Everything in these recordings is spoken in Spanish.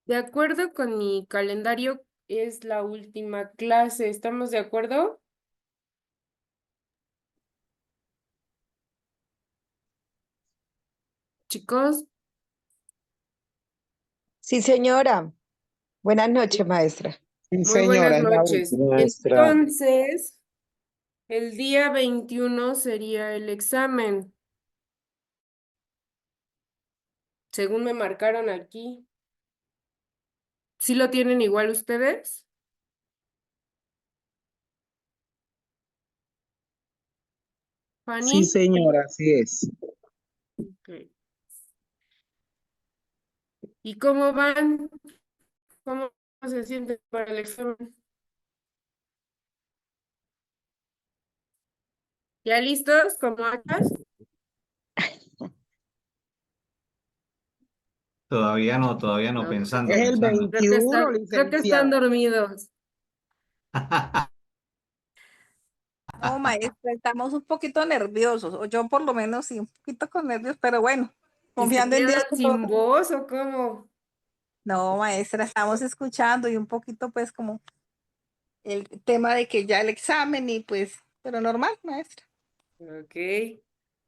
De acuerdo con mi calendario, es la última clase. ¿Estamos de acuerdo, chicos? Sí, señora. Buenas noches, maestra. Sí, Muy buenas señora, es la noches. última, maestra. Entonces, el día 21 sería el examen, según me marcaron aquí. ¿Sí lo tienen igual ustedes, Sí, Fanny? señora, así es. Ok. ¿Y cómo van? ¿Cómo se sienten para el examen? ¿Ya listos? ¿Cómo andas? Todavía no, No, Es pensando, el pensando. creo que 21, están licenciada. dormidos. No, maestra, estamos un poquito nerviosos, o yo por lo menos sí, un poquito con nervios, pero bueno, ¿Y se confiando en Dios quedan que todo. sin voz o cómo? No, maestra, estamos escuchando y un poquito pues como el tema de que ya el examen y pues, pero normal, maestra. Ok.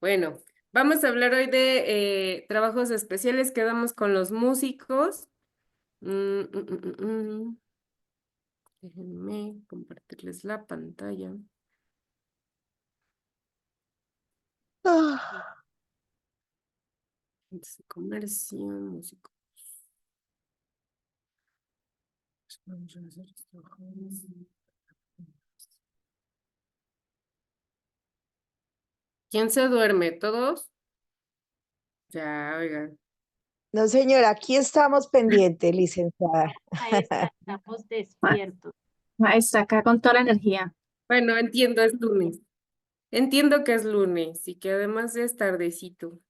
Bueno, vamos a hablar hoy de trabajos especiales. Quedamos con los músicos. Mm. Déjenme compartirles la pantalla. Ah, Comercio, músico. Vamos a hacer esto. ¿Quién se duerme? ¿Todos? Ya, oigan. no, señora, aquí estamos pendientes, licenciada. Maestra, estamos despiertos. Maestra, acá con toda la energía. Bueno, entiendo, es lunes. Entiendo que es lunes y que además es tardecito.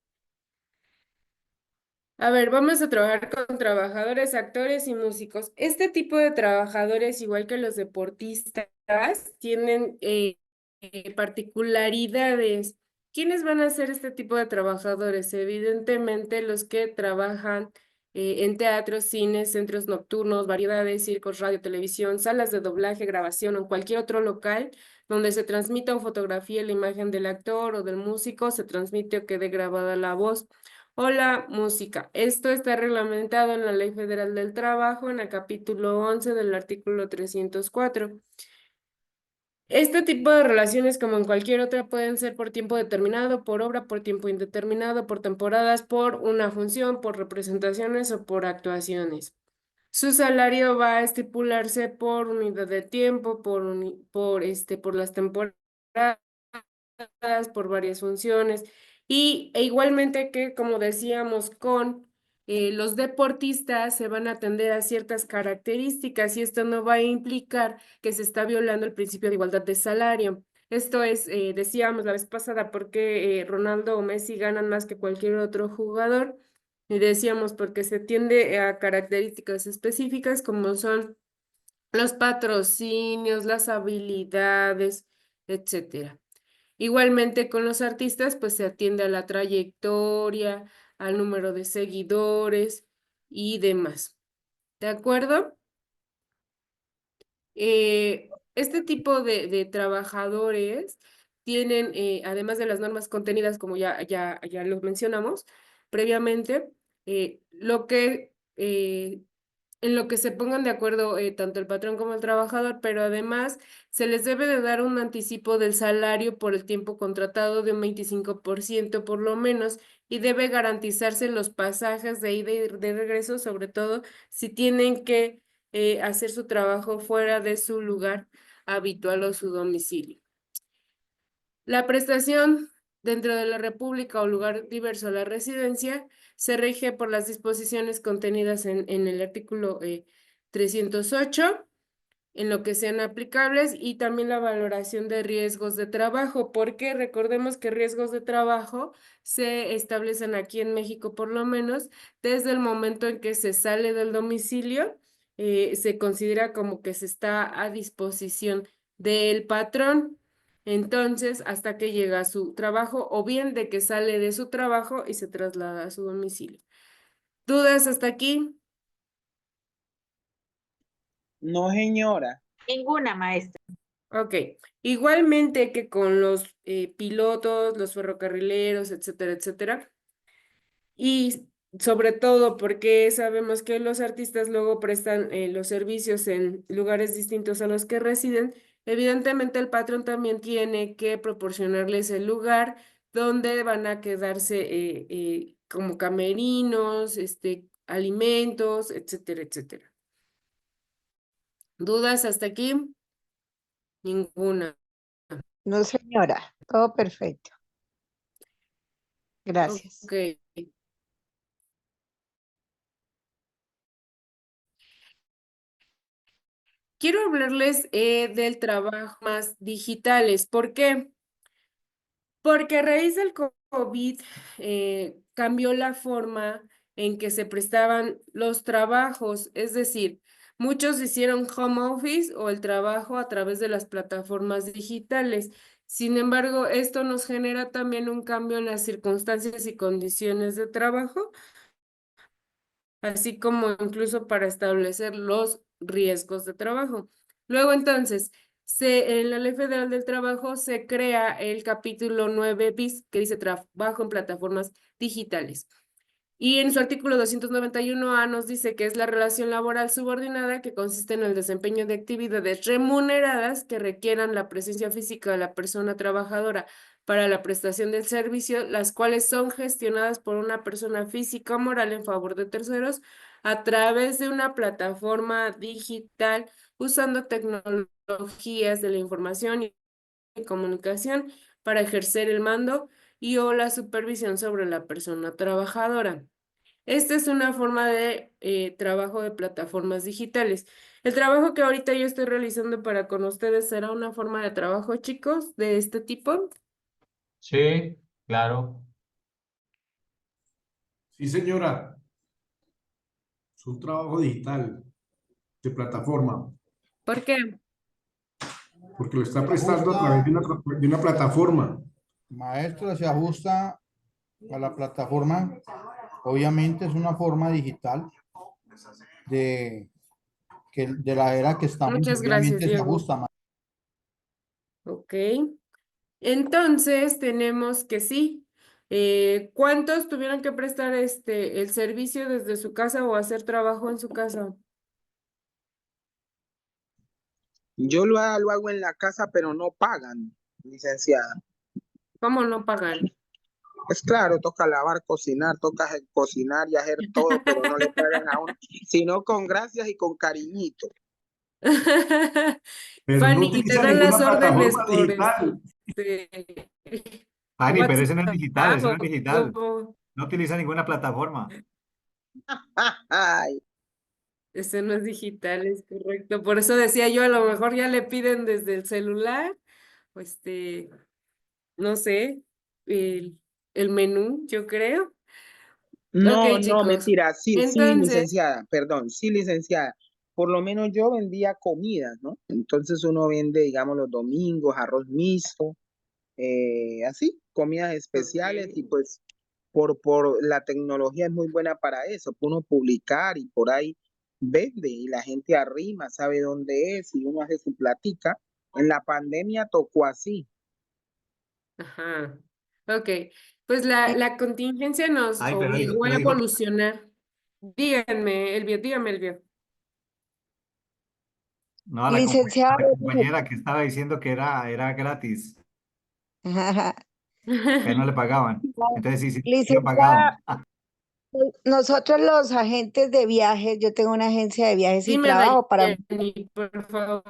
A ver, vamos a trabajar con trabajadores, actores y músicos. Este tipo de trabajadores, igual que los deportistas, tienen particularidades. ¿Quiénes van a ser este tipo de trabajadores? Evidentemente, los que trabajan en teatros, cines, centros nocturnos, variedades, circos, radio, televisión, salas de doblaje, grabación o en cualquier otro local donde se transmita o fotografía la imagen del actor o del músico, se transmite o quede grabada la voz o la música. Esto está reglamentado en la Ley Federal del Trabajo, en el capítulo 11 del artículo 304. Este tipo de relaciones, como en cualquier otra, pueden ser por tiempo determinado, por obra, por tiempo indeterminado, por temporadas, por una función, por representaciones o por actuaciones. Su salario va a estipularse por unidad de tiempo, por las temporadas, por varias funciones e igualmente que, como decíamos, con los deportistas se van a atender a ciertas características y esto no va a implicar que se está violando el principio de igualdad de salario. Esto es, decíamos la vez pasada, porque Ronaldo o Messi ganan más que cualquier otro jugador. Y decíamos porque se tiende a características específicas como son los patrocinios, las habilidades, etcétera. Igualmente con los artistas, pues se atiende a la trayectoria, al número de seguidores y demás. ¿De acuerdo? Este tipo de trabajadores tienen, además de las normas contenidas, como ya lo mencionamos previamente, lo que en lo que se pongan de acuerdo tanto el patrón como el trabajador, pero además se les debe de dar un anticipo del salario por el tiempo contratado de un 25% por lo menos y debe garantizarse los pasajes de ida y de regreso, sobre todo si tienen que hacer su trabajo fuera de su lugar habitual o su domicilio. La prestación dentro de la República o lugar diverso a la residencia se rige por las disposiciones contenidas en el artículo 308, en lo que sean aplicables, y también la valoración de riesgos de trabajo, porque recordemos que riesgos de trabajo se establecen aquí en México por lo menos desde el momento en que se sale del domicilio, se considera como que se está a disposición del patrón. Entonces, hasta que llega a su trabajo o bien de que sale de su trabajo y se traslada a su domicilio. ¿Dudas hasta aquí? No, señora. Ninguna, maestra. Ok, igualmente que con los pilotos, los ferrocarrileros, etcétera, etcétera. Y sobre todo porque sabemos que los artistas luego prestan los servicios en lugares distintos a los que residen, evidentemente el patrón también tiene que proporcionarles el lugar donde van a quedarse como camerinos, alimentos, etcétera, etcétera. ¿Dudas hasta aquí? Ninguna. No, señora, todo perfecto. Gracias. Ok. Quiero hablarles del trabajo más digitales. ¿Por qué? Porque a raíz del COVID cambió la forma en que se prestaban los trabajos, es decir, muchos hicieron home office o el trabajo a través de las plataformas digitales. Sin embargo, esto nos genera también un cambio en las circunstancias y condiciones de trabajo, así como incluso para establecer los riesgos de trabajo. Luego, entonces, en la Ley Federal del Trabajo se crea el capítulo 9 bis, que dice trabajo en plataformas digitales. Y en su artículo 291A nos dice que es la relación laboral subordinada que consiste en el desempeño de actividades remuneradas que requieran la presencia física de la persona trabajadora para la prestación del servicio, las cuales son gestionadas por una persona física o moral en favor de terceros a través de una plataforma digital usando tecnologías de la información y comunicación para ejercer el mando y o la supervisión sobre la persona trabajadora. Esta es una forma de trabajo de plataformas digitales. El trabajo que ahorita yo estoy realizando para con ustedes será una forma de trabajo, chicos, de este tipo. Sí, claro. Sí, señora. Es un trabajo digital de plataforma, ¿Por qué? porque lo está prestando a través de una plataforma. Maestra, se ajusta a la plataforma. Obviamente es una forma digital de la era que estamos. Muchas gracias, Obviamente se Diego. ajusta. Ok. Entonces tenemos que sí. ¿Cuántos tuvieron que prestar el servicio desde su casa o hacer trabajo en su casa? Yo lo hago en la casa, pero no pagan, licenciada. ¿Cómo no pagan? Es claro, toca lavar, cocinar, toca cocinar y hacer todo, pero no le pagan a uno, sino con gracias y con cariñito. Pero no Fanny, y te utiliza dan las ninguna órdenes plataforma por digital. Ani, pero ese no es WhatsApp digital, ese no es o digital. cómo. No utiliza ninguna plataforma. Ay, Ese no es digital, es correcto. Por eso decía yo, a lo mejor ya le piden desde el celular, o no sé, el menú, yo creo. Ok, no, no, chicos. mentira, sí, sí, Entonces, licenciada, perdón, sí, licenciada. Por lo menos yo vendía comida, ¿no? Entonces uno vende, digamos, los domingos, arroz mixto, así, comidas especiales y ok. pues por la tecnología es muy buena para eso, uno publicar y por ahí vende y la gente arrima, sabe dónde es y uno hace su platica. En la pandemia tocó así. Ajá. Ok. Pues la contingencia nos Ay, pero obligó a no dijo, evolucionar. Dígame, Elvio. no, a Licenciada, la compañera que estaba diciendo que era gratis, que a él no le pagaban. Entonces sí, sí, sí han pagado. licenciada, nosotros los agentes de viajes, yo tengo una agencia de viajes y Dime, trabajo para. Dayani, por favor.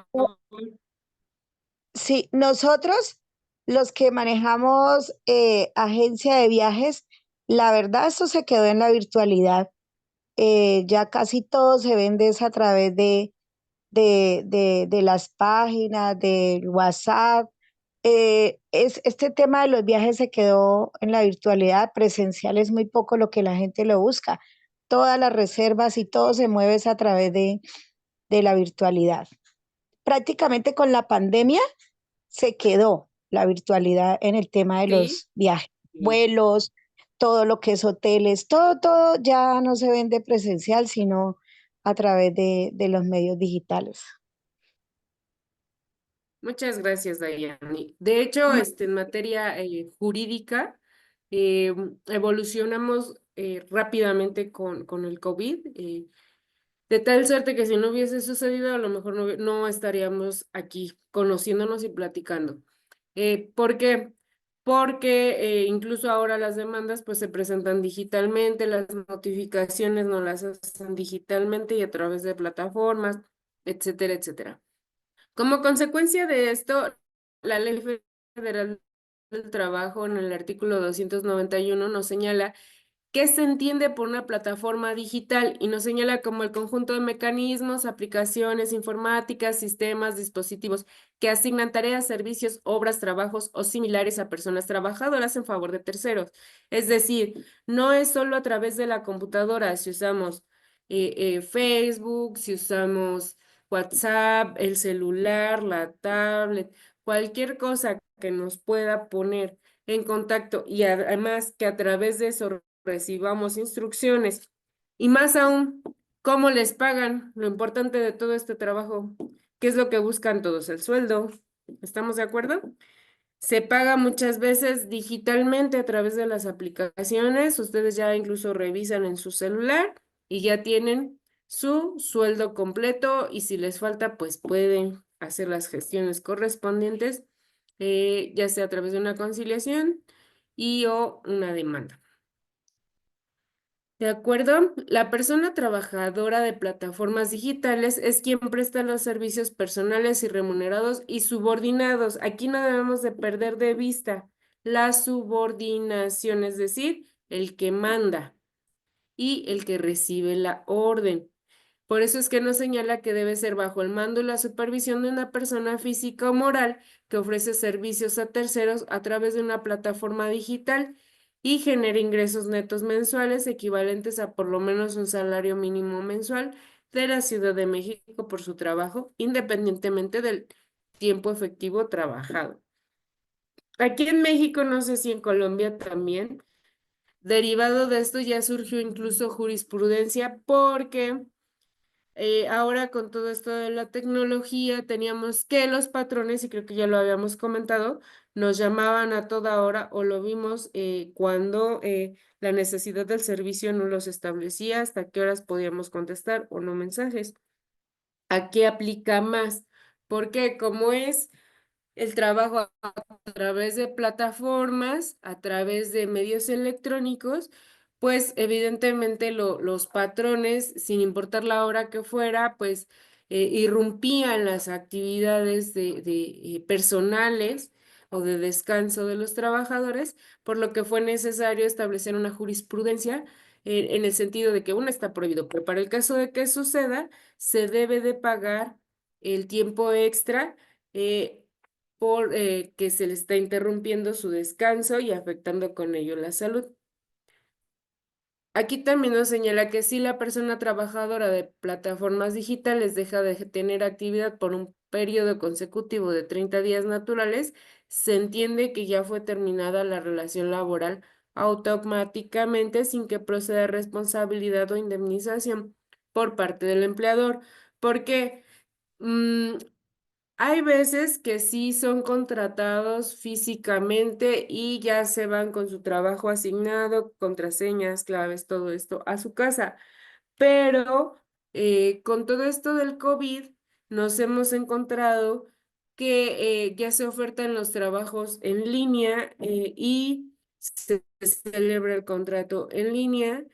Sí, nosotros, los que manejamos agencia de viajes, la verdad, eso se quedó en la virtualidad. Ya casi todo se vende es a través de las páginas, del WhatsApp. Este tema de los viajes se quedó en la virtualidad, presencial es muy poco lo que la gente lo busca. Todas las reservas y todo se mueve es a través de la virtualidad. Prácticamente con la pandemia se quedó la virtualidad en el tema de ¿Sí? los viajes, Sí. vuelos, todo lo que es hoteles, todo ya no se vende presencial, sino a través de los medios digitales. Muchas gracias, Dayani. De hecho, en materia jurídica, evolucionamos rápidamente con el COVID, de tal suerte que si no hubiese sucedido, a lo mejor no estaríamos aquí conociéndonos y platicando. ¿Por qué? Porque incluso ahora las demandas pues se presentan digitalmente, las notificaciones no las hacen digitalmente y a través de plataformas, etcétera, etcétera. Como consecuencia de esto, la Ley Federal del Trabajo en el artículo 291 nos señala qué se entiende por una plataforma digital y nos señala como el conjunto de mecanismos, aplicaciones informáticas, sistemas, dispositivos que asignan tareas, servicios, obras, trabajos o similares a personas trabajadoras en favor de terceros. Es decir, no es solo a través de la computadora, si usamos Facebook, si usamos WhatsApp, el celular, la tablet, cualquier cosa que nos pueda poner en contacto y además que a través de eso recibamos instrucciones y más aún, cómo les pagan, lo importante de todo este trabajo, qué es lo que buscan todos, el sueldo. ¿Estamos de acuerdo? Se paga muchas veces digitalmente a través de las aplicaciones. Ustedes ya incluso revisan en su celular y ya tienen su sueldo completo y si les falta, pues pueden hacer las gestiones correspondientes, ya sea a través de una conciliación y o una demanda. ¿De acuerdo? La persona trabajadora de plataformas digitales es quien presta los servicios personales y remunerados y subordinados. Aquí no debemos de perder de vista la subordinación, es decir, el que manda y el que recibe la orden. Por eso es que nos señala que debe ser bajo el mando y la supervisión de una persona física o moral que ofrece servicios a terceros a través de una plataforma digital y genera ingresos netos mensuales equivalentes a por lo menos un salario mínimo mensual de la Ciudad de México por su trabajo, independientemente del tiempo efectivo trabajado. Aquí en México, no sé si en Colombia también, derivado de esto ya surgió incluso jurisprudencia porque ahora con todo esto de la tecnología teníamos que los patrones, y creo que ya lo habíamos comentado, nos llamaban a toda hora o lo vimos cuando la necesidad del servicio no los establecía, hasta qué horas podíamos contestar o no mensajes. ¿A qué aplica más? Porque como es el trabajo a través de plataformas, a través de medios electrónicos, pues evidentemente los patrones, sin importar la hora que fuera, pues irrumpían las actividades personales o de descanso de los trabajadores, por lo que fue necesario establecer una jurisprudencia en el sentido de que uno está prohibido, pero para el caso de que suceda, se debe de pagar el tiempo extra por que se le está interrumpiendo su descanso y afectando con ello la salud. Aquí también nos señala que si la persona trabajadora de plataformas digitales deja de tener actividad por un periodo consecutivo de 30 días naturales, se entiende que ya fue terminada la relación laboral automáticamente sin que proceda responsabilidad o indemnización por parte del empleador. Porque hay veces que sí son contratados físicamente y ya se van con su trabajo asignado, contraseñas, claves, todo esto a su casa. Pero con todo esto del COVID nos hemos encontrado que ya se ofertan los trabajos en línea y se celebra el contrato en línea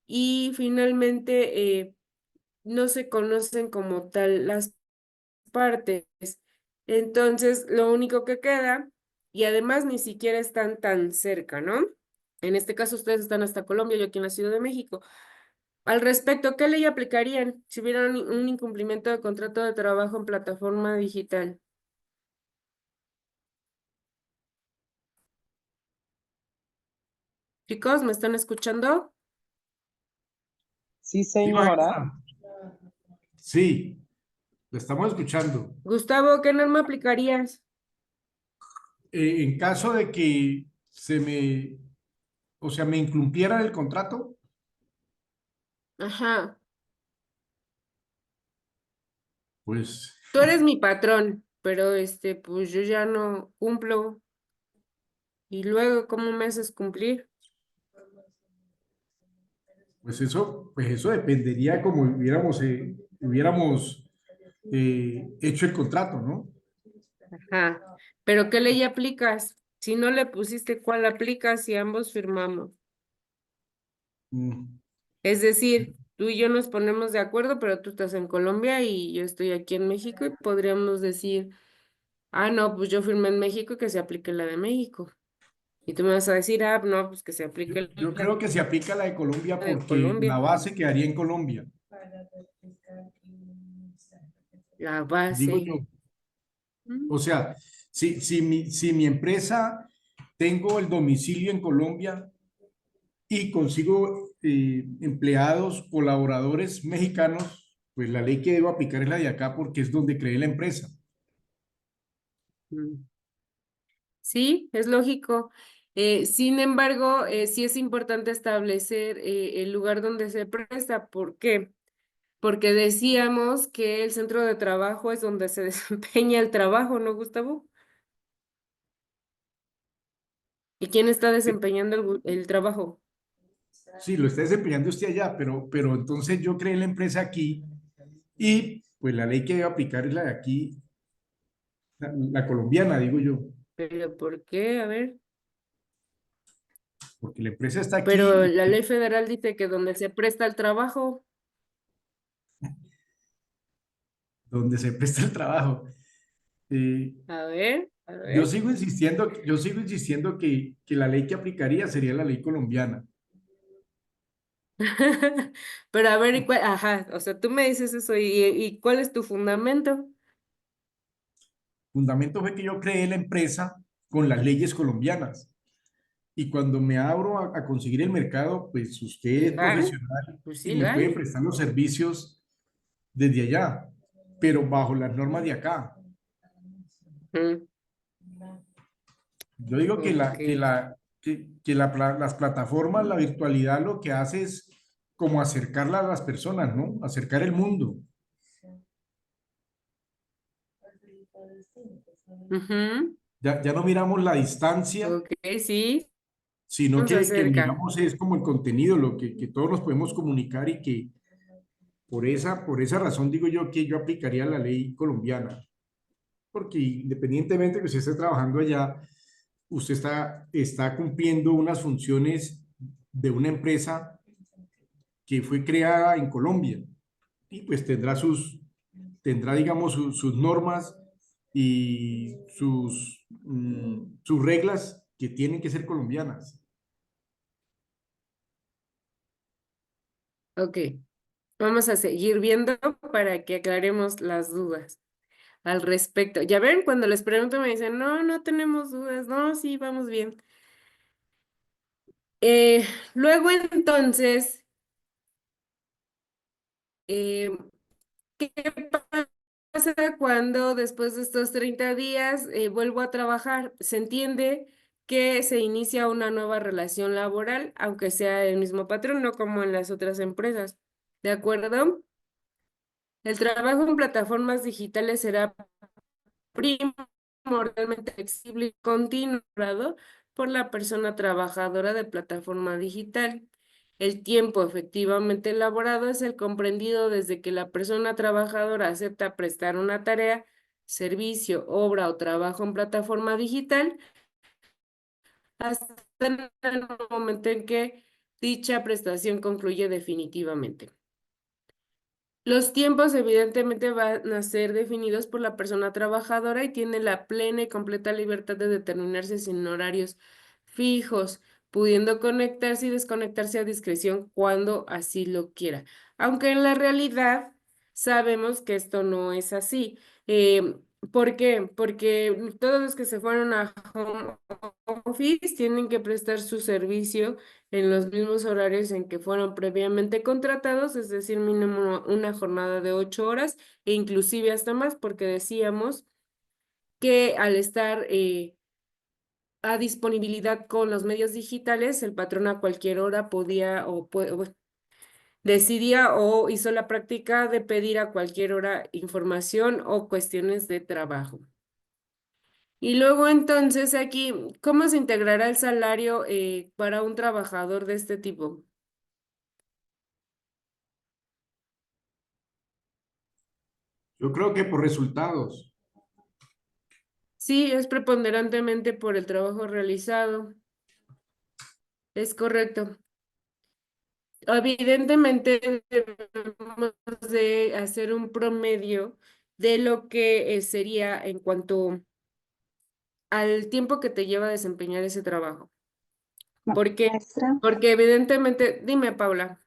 y finalmente no se conocen como tal las partes. Entonces, lo único que queda, y además ni siquiera están tan cerca, ¿no? En este caso, ustedes están hasta Colombia, yo aquí en la Ciudad de México. Al respecto, ¿qué ley aplicarían si hubiera un incumplimiento de contrato de trabajo en plataforma digital? Chicos, ¿me están escuchando? Sí, Sí, señora. maestra. Sí, le estamos escuchando. Gustavo, ¿qué norma aplicarías? En caso de que me incumpliera el contrato, Ajá. Pues, Tú eres mi patrón, pero pues yo ya no cumplo. Y luego, ¿cómo me haces cumplir? pues eso dependería como hubiéramos hecho el contrato, ¿no? Ajá. ¿Pero qué ley aplicas? Si no le pusiste cuál aplicas y ambos firmamos. Mm, Es decir, tú y yo nos ponemos de acuerdo, pero tú estás en Colombia y yo estoy aquí en México y podríamos decir, ah, no, pues yo firmé en México y que se aplique la de México. Y tú me vas a decir, ah, no, pues que se aplique Yo la creo que se aplica la de Colombia de porque la Colombia. base quedaría en Colombia, La digo base. yo. Mm. O sea, si mi empresa tengo el domicilio en Colombia y consigo empleados, colaboradores mexicanos, pues la ley que debo aplicar es la de acá porque es donde creé la empresa. Mm. Sí, es lógico. Sin embargo, sí es importante establecer el lugar donde se presta. ¿Por qué? Porque decíamos que el centro de trabajo es donde se desempeña el trabajo, ¿no, Gustavo? ¿Y quién está desempeñando el trabajo? Sí, lo está desempeñando usted allá, pero entonces yo creé la empresa aquí y pues la ley que debo aplicar es la de aquí, la colombiana, digo yo, ¿Pero por qué? A ver. porque la empresa está Pero aquí la ley federal dice que donde se presta el trabajo, donde se presta el trabajo. Eh, a ver. yo sigo insistiendo que la ley que aplicaría sería la ley colombiana. Pero a ver, ajá, o sea, tú me dices eso y ¿cuál es tu fundamento? Fundamento fue que yo creé la empresa con las leyes colombianas. Y cuando me abro a conseguir el mercado, pues usted es Legal, profesional pues y sí, me puede legal. prestar los servicios desde allá, pero bajo las normas de acá. Mm, Yo digo ok. las plataformas, la virtualidad lo que hace es como acercarla a las personas, ¿no? Acercar el mundo. Ujú, Ya no miramos la distancia, ok, sí, sino nos que acerca. miramos es como el contenido, que todos nos podemos comunicar y que por esa razón digo yo que yo aplicaría la ley colombiana, porque independientemente que usted esté trabajando allá, usted está cumpliendo unas funciones de una empresa que fue creada en Colombia y pues tendrá digamos sus normas y sus reglas que tienen que ser colombianas. Ok, vamos a seguir viendo para que aclaremos las dudas al respecto. Ya ven, cuando les pregunto me dicen, no, no tenemos dudas, no, sí, vamos bien. Luego entonces, eh, ¿qué pasa cuando después de estos 30 días vuelvo a trabajar? Se entiende que se inicia una nueva relación laboral, aunque sea el mismo patrón, no como en las otras empresas. ¿De acuerdo? El trabajo en plataformas digitales será primordialmente flexible y continuado por la persona trabajadora de plataforma digital. El tiempo efectivamente elaborado es el comprendido desde que la persona trabajadora acepta prestar una tarea, servicio, obra o trabajo en plataforma digital hasta el momento en que dicha prestación concluye definitivamente. Los tiempos evidentemente van a ser definidos por la persona trabajadora y tiene la plena y completa libertad de determinarse sin horarios fijos, pudiendo conectarse y desconectarse a discreción cuando así lo quiera. Aunque en la realidad sabemos que esto no es así. ¿Por qué? Porque todos los que se fueron a home office tienen que prestar su servicio en los mismos horarios en que fueron previamente contratados, es decir, mínimo una jornada de 8 horas e inclusive hasta más, porque decíamos que al estar a disponibilidad con los medios digitales, el patrón a cualquier hora podía decidía o hizo la práctica de pedir a cualquier hora información o cuestiones de trabajo. Y luego entonces aquí, ¿cómo se integrará el salario para un trabajador de este tipo? Yo creo que por resultados. Sí, es preponderantemente por el trabajo realizado. Es correcto. Evidentemente debemos de hacer un promedio de lo que sería en cuanto al tiempo que te lleva a desempeñar ese trabajo. ¿Por qué? Maestra, Porque evidentemente, dime, Paula.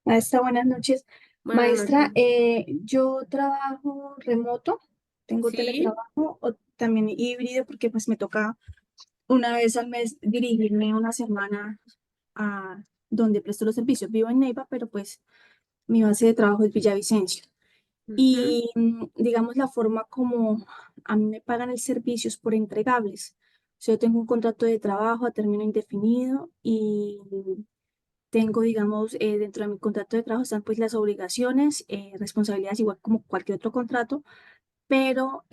maestra, buenas noches. Buenas Maestra, noches. yo trabajo remoto, tengo Sí. teletrabajo o también híbrido porque pues me toca una vez al mes dirigirme una semana a donde presto los servicios. Vivo en Neiva, pero pues mi base de trabajo es Villavicencio. Ujú, Y digamos la forma como a mí me pagan el servicio es por entregables. O sea, yo tengo un contrato de trabajo a término indefinido y tengo, digamos, dentro de mi contrato de trabajo están pues las obligaciones, responsabilidades igual como cualquier otro contrato, pero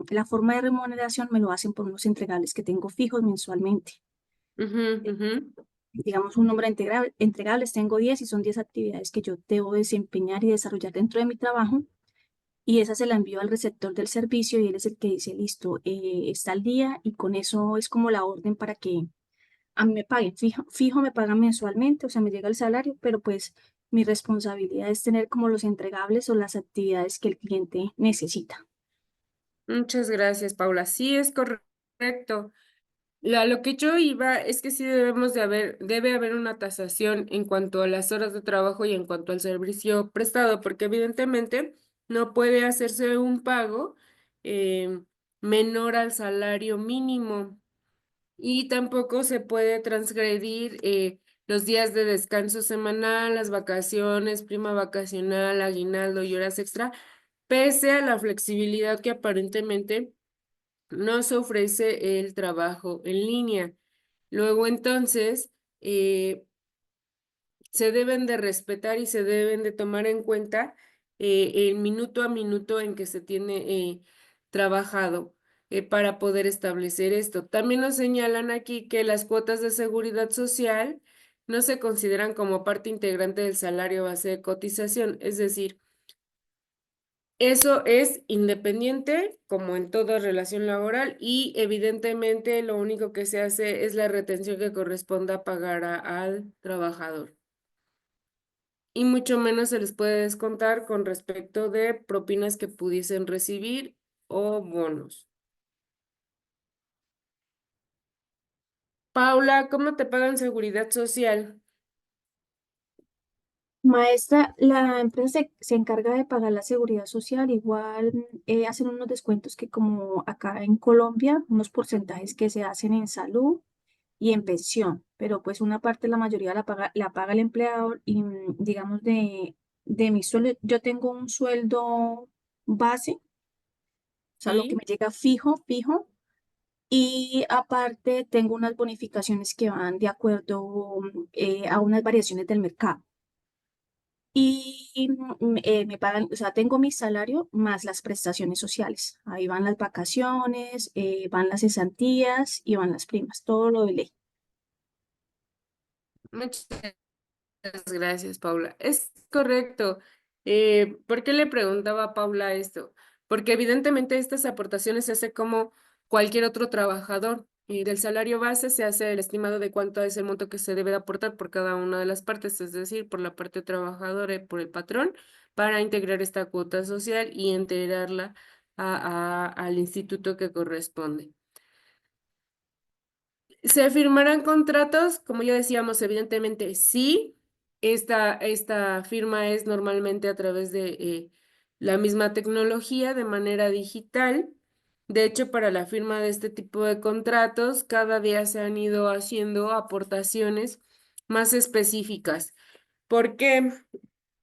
la forma de remuneración me lo hacen por unos entregables que tengo fijos mensualmente. ujú, ujú. Digamos, un número de entregables, tengo 10 y son 10 actividades que yo debo desempeñar y desarrollar dentro de mi trabajo. Y esa se la envío al receptor del servicio y él es el que dice, listo, está al día y con eso es como la orden para que a mí me paguen. Fijo me pagan mensualmente, o sea, me llega el salario, pero pues mi responsabilidad es tener como los entregables o las actividades que el cliente necesita. Muchas gracias, Paula. Sí, es correcto. Lo que yo iba es que sí debe haber una tasación en cuanto a las horas de trabajo y en cuanto al servicio prestado, porque evidentemente no puede hacerse un pago eh, menor al salario mínimo y tampoco se puede transgredir los días de descanso semanal, las vacaciones, prima vacacional, aguinaldo y horas extra, pese a la flexibilidad que aparentemente nos ofrece el trabajo en línea. Luego entonces, se deben de respetar y se deben de tomar en cuenta el minuto a minuto en que se tiene trabajado para poder establecer esto. También nos señalan aquí que las cuotas de seguridad social no se consideran como parte integrante del salario base de cotización, es decir, eso es independiente, como en toda relación laboral, y evidentemente lo único que se hace es la retención que corresponda pagar al trabajador. Y mucho menos se les puede descontar con respecto de propinas que pudiesen recibir o bonos. Paula, ¿cómo te pagan seguridad social? Maestra, la empresa se encarga de pagar la seguridad social, igual hacen unos descuentos que como acá en Colombia, unos porcentajes que se hacen en salud y en pensión, pero pues una parte, la mayoría la paga el empleador y digamos de mi sueldo, yo tengo un sueldo base, o sea, lo que Sí. me llega fijo, y aparte tengo unas bonificaciones que van de acuerdo a unas variaciones del mercado. Y me pagan, o sea, tengo mi salario más las prestaciones sociales. Ahí van las vacaciones, van las cesantías y van las primas, todo lo de ley. Muchas gracias, Paula. Es correcto. ¿Por qué le preguntaba a Paula esto? Porque evidentemente estas aportaciones se hace como cualquier otro trabajador. Y del salario base se hace el estimado de cuánto es el monto que se debe de aportar por cada una de las partes, es decir, por la parte trabajadora y por el patrón, para integrar esta cuota social y integrarla al instituto que corresponde. ¿Se firmarán contratos? Como ya decíamos, evidentemente sí. Esta firma es normalmente a través de la misma tecnología, de manera digital. De hecho, para la firma de este tipo de contratos, cada día se han ido haciendo aportaciones más específicas. ¿Por qué?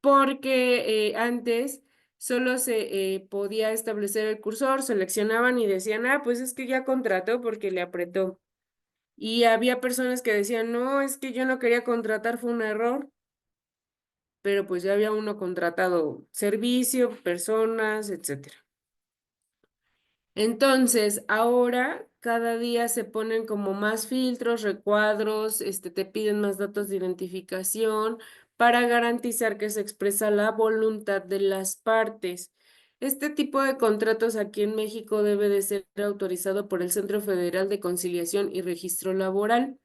Porque antes solo se podía establecer el cursor, seleccionaban y decían, ah, pues es que ya contrató porque le apretó. Y había personas que decían, no, es que yo no quería contratar, fue un error. pero pues ya había uno contratado servicio, personas, etcétera. Entonces, ahora cada día se ponen como más filtros, recuadros, te piden más datos de identificación para garantizar que se expresa la voluntad de las partes. Este tipo de contratos aquí en México debe de ser autorizado por el Centro Federal de Conciliación y Registro Laboral.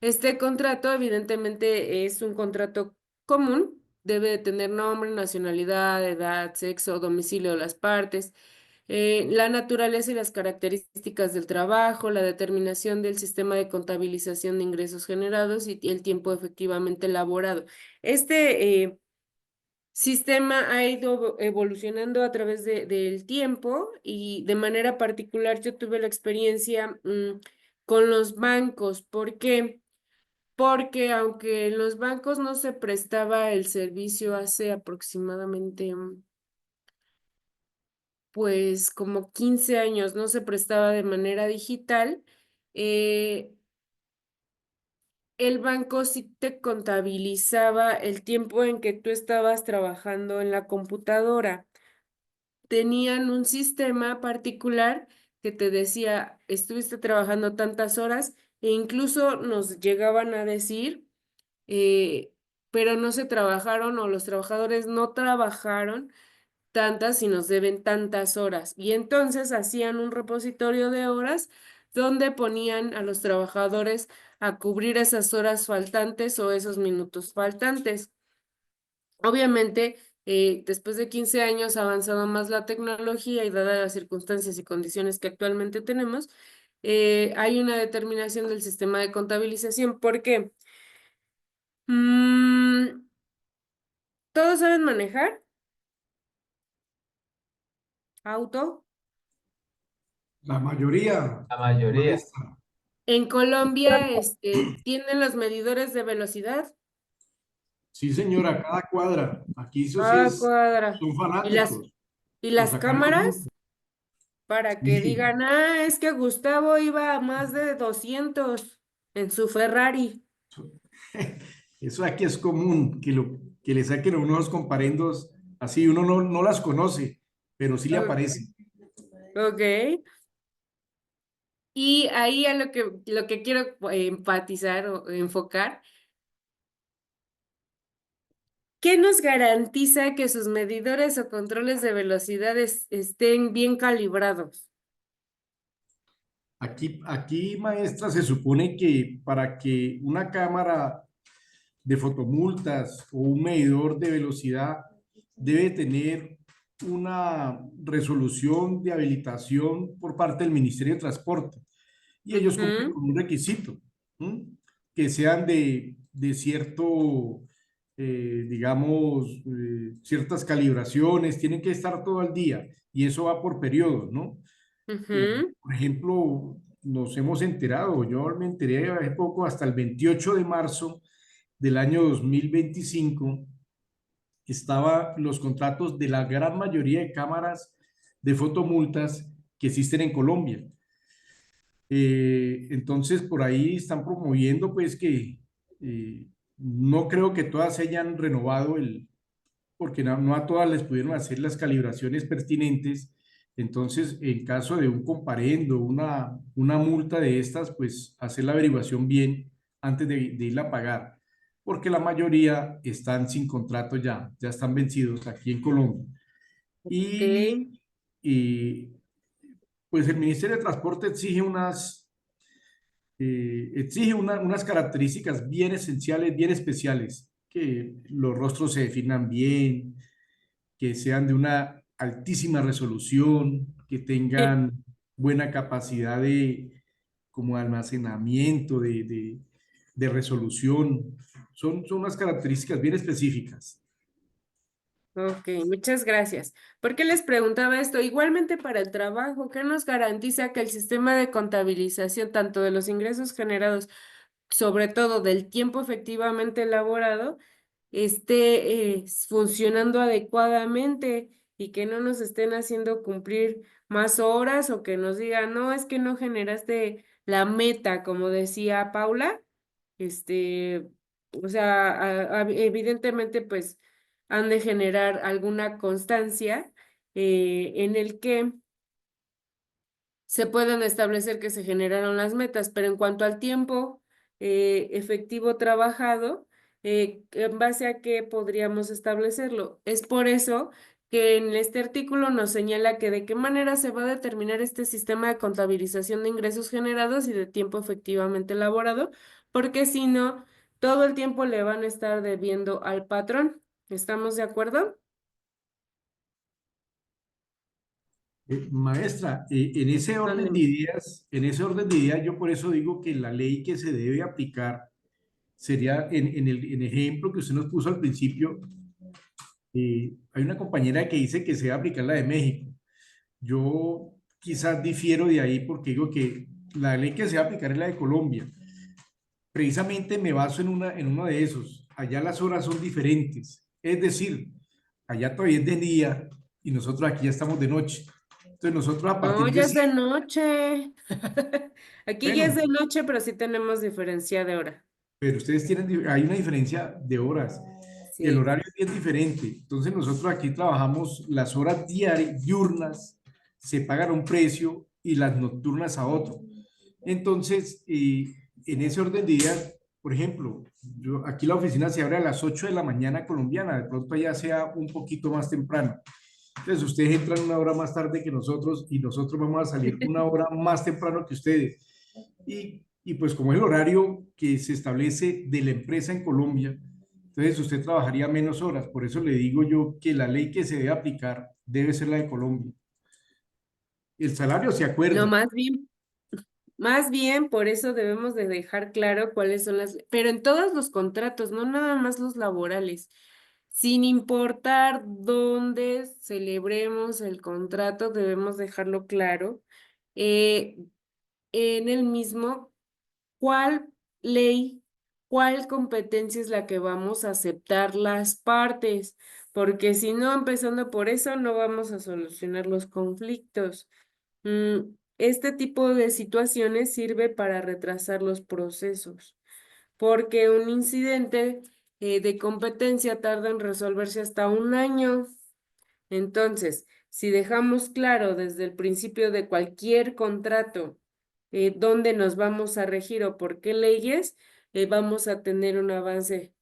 Este contrato evidentemente es un contrato común, debe de tener nombre, nacionalidad, edad, sexo, domicilio de las partes, la naturaleza y las características del trabajo, la determinación del sistema de contabilización de ingresos generados y el tiempo efectivamente laborado. Este sistema ha ido evolucionando a través del tiempo y de manera particular yo tuve la experiencia con los bancos. ¿Por qué? Porque aunque en los bancos no se prestaba el servicio hace aproximadamente, pues como 15 años, no se prestaba de manera digital, eh, el banco sí te contabilizaba el tiempo en que tú estabas trabajando en la computadora. Tenían un sistema particular que te decía, estuviste trabajando tantas horas e incluso nos llegaban a decir pero no se trabajaron o los trabajadores no trabajaron tantas y nos deben tantas horas. Y entonces hacían un repositorio de horas donde ponían a los trabajadores a cubrir esas horas faltantes o esos minutos faltantes. Obviamente, después de 15 años ha avanzado más la tecnología y dadas las circunstancias y condiciones que actualmente tenemos, hay una determinación del sistema de contabilización. ¿Por qué? ¿Todos saben manejar? ¿Auto? La mayoría, La mayoría. maestra. En Colombia, tienen los medidores de velocidad. Sí, señora, cada cuadra. Aquí eso sí Ah, es, cuadra. son ¿Y las, fanáticos y por las sacarnos cámaras? mucho. Para que Sí. digan, es que Gustavo iba a más de 200 en su Ferrari. Eso aquí es común, que le saquen a unos comparendos así, uno no las conoce, pero sí le Ok. aparece. Ok. Y ahí a lo que quiero enfatizar o enfocar, ¿qué nos garantiza que sus medidores o controles de velocidades estén bien calibrados? Aquí, maestra, se supone que para que una cámara de fotomultas o un medidor de velocidad debe tener una resolución de habilitación por parte del Ministerio de Transporte. Y ellos cumplen Ujú. con un requisito, ¿m? Que sean de cierto, digamos, ciertas calibraciones, tienen que estar todo al día y eso va por periodos, ¿no? Ujú. Por ejemplo, nos hemos enterado, yo me enteré hace poco, hasta el 28 de marzo del año 2025, estaba los contratos de la gran mayoría de cámaras de fotomultas que existen en Colombia. Entonces, por ahí están promoviendo, pues, que no creo que todas se hayan renovado porque no a todas les pudieron hacer las calibraciones pertinentes. Entonces, en caso de un comparendo, una multa de estas, pues hacer la averiguación bien antes de irla a pagar, porque la mayoría están sin contrato ya están vencidos aquí en Colombia. Ok. Y pues el Ministerio de Transporte exige unas características bien esenciales, bien especiales, que los rostros se definan bien, que sean de una altísima resolución, que tengan buena capacidad como almacenamiento, de resolución. Son unas características bien específicas. Ok, muchas gracias. ¿Por qué les preguntaba esto? Igualmente para el trabajo, ¿qué nos garantiza que el sistema de contabilización, tanto de los ingresos generados, sobre todo del tiempo efectivamente elaborado, esté funcionando adecuadamente y que no nos estén haciendo cumplir más horas o que nos digan, no, es que no generaste la meta, como decía Paula, este, O sea, evidentemente, pues han de generar alguna constancia en el que se pueden establecer que se generaron las metas, pero en cuanto al tiempo efectivo trabajado, ¿en base a qué podríamos establecerlo? Es por eso que en este artículo nos señala que de qué manera se va a determinar este sistema de contabilización de ingresos generados y de tiempo efectivamente elaborado, porque si no, todo el tiempo le van a estar debiendo al patrón. ¿Estamos de acuerdo? Maestra, en ese orden de Mándeme. ideas, yo por eso digo que la ley que se debe aplicar sería en el ejemplo que usted nos puso al principio. Hay una compañera que dice que se va a aplicar la de México. Yo quizás difiero de ahí porque digo que la ley que se va a aplicar es la de Colombia. Precisamente me baso en uno de esos. Allá las horas son diferentes. Es decir, allá todavía es de día y nosotros aquí ya estamos de noche. Entonces nosotros a No, partir de ya es de 7, noche. Aquí ya es bueno, de noche, pero sí tenemos diferencia de hora. pero ustedes tienen, hay una diferencia de horas. El Sí. horario es bien diferente. Entonces nosotros aquí trabajamos las horas diurnas, se pagan a un precio y las nocturnas a otro. Entonces, en ese orden de ideas, por ejemplo, aquí la oficina se abre a las 8 de la mañana colombiana, de pronto allá sea un poquito más temprano. Entonces, ustedes entran una hora más tarde que nosotros y nosotros vamos a salir una hora más temprano que ustedes. Y pues como es el horario que se establece de la empresa en Colombia, entonces usted trabajaría menos horas. Por eso le digo yo que la ley que se debe aplicar debe ser la de Colombia. El salario se No, acuerda. más bien, por eso debemos de dejar claro cuáles son pero en todos los contratos, no nada más los laborales, sin importar dónde celebremos el contrato, debemos dejarlo claro. eh, en el mismo, ¿cuál ley, cuál competencia es la que vamos a aceptar las partes? Porque si no, empezando por eso, no vamos a solucionar los conflictos. Este tipo de situaciones sirve para retrasar los procesos, porque un incidente de competencia tarda en resolverse hasta un año. Entonces, si dejamos claro desde el principio de cualquier contrato dónde nos vamos a regir o por qué leyes, vamos a tener un avance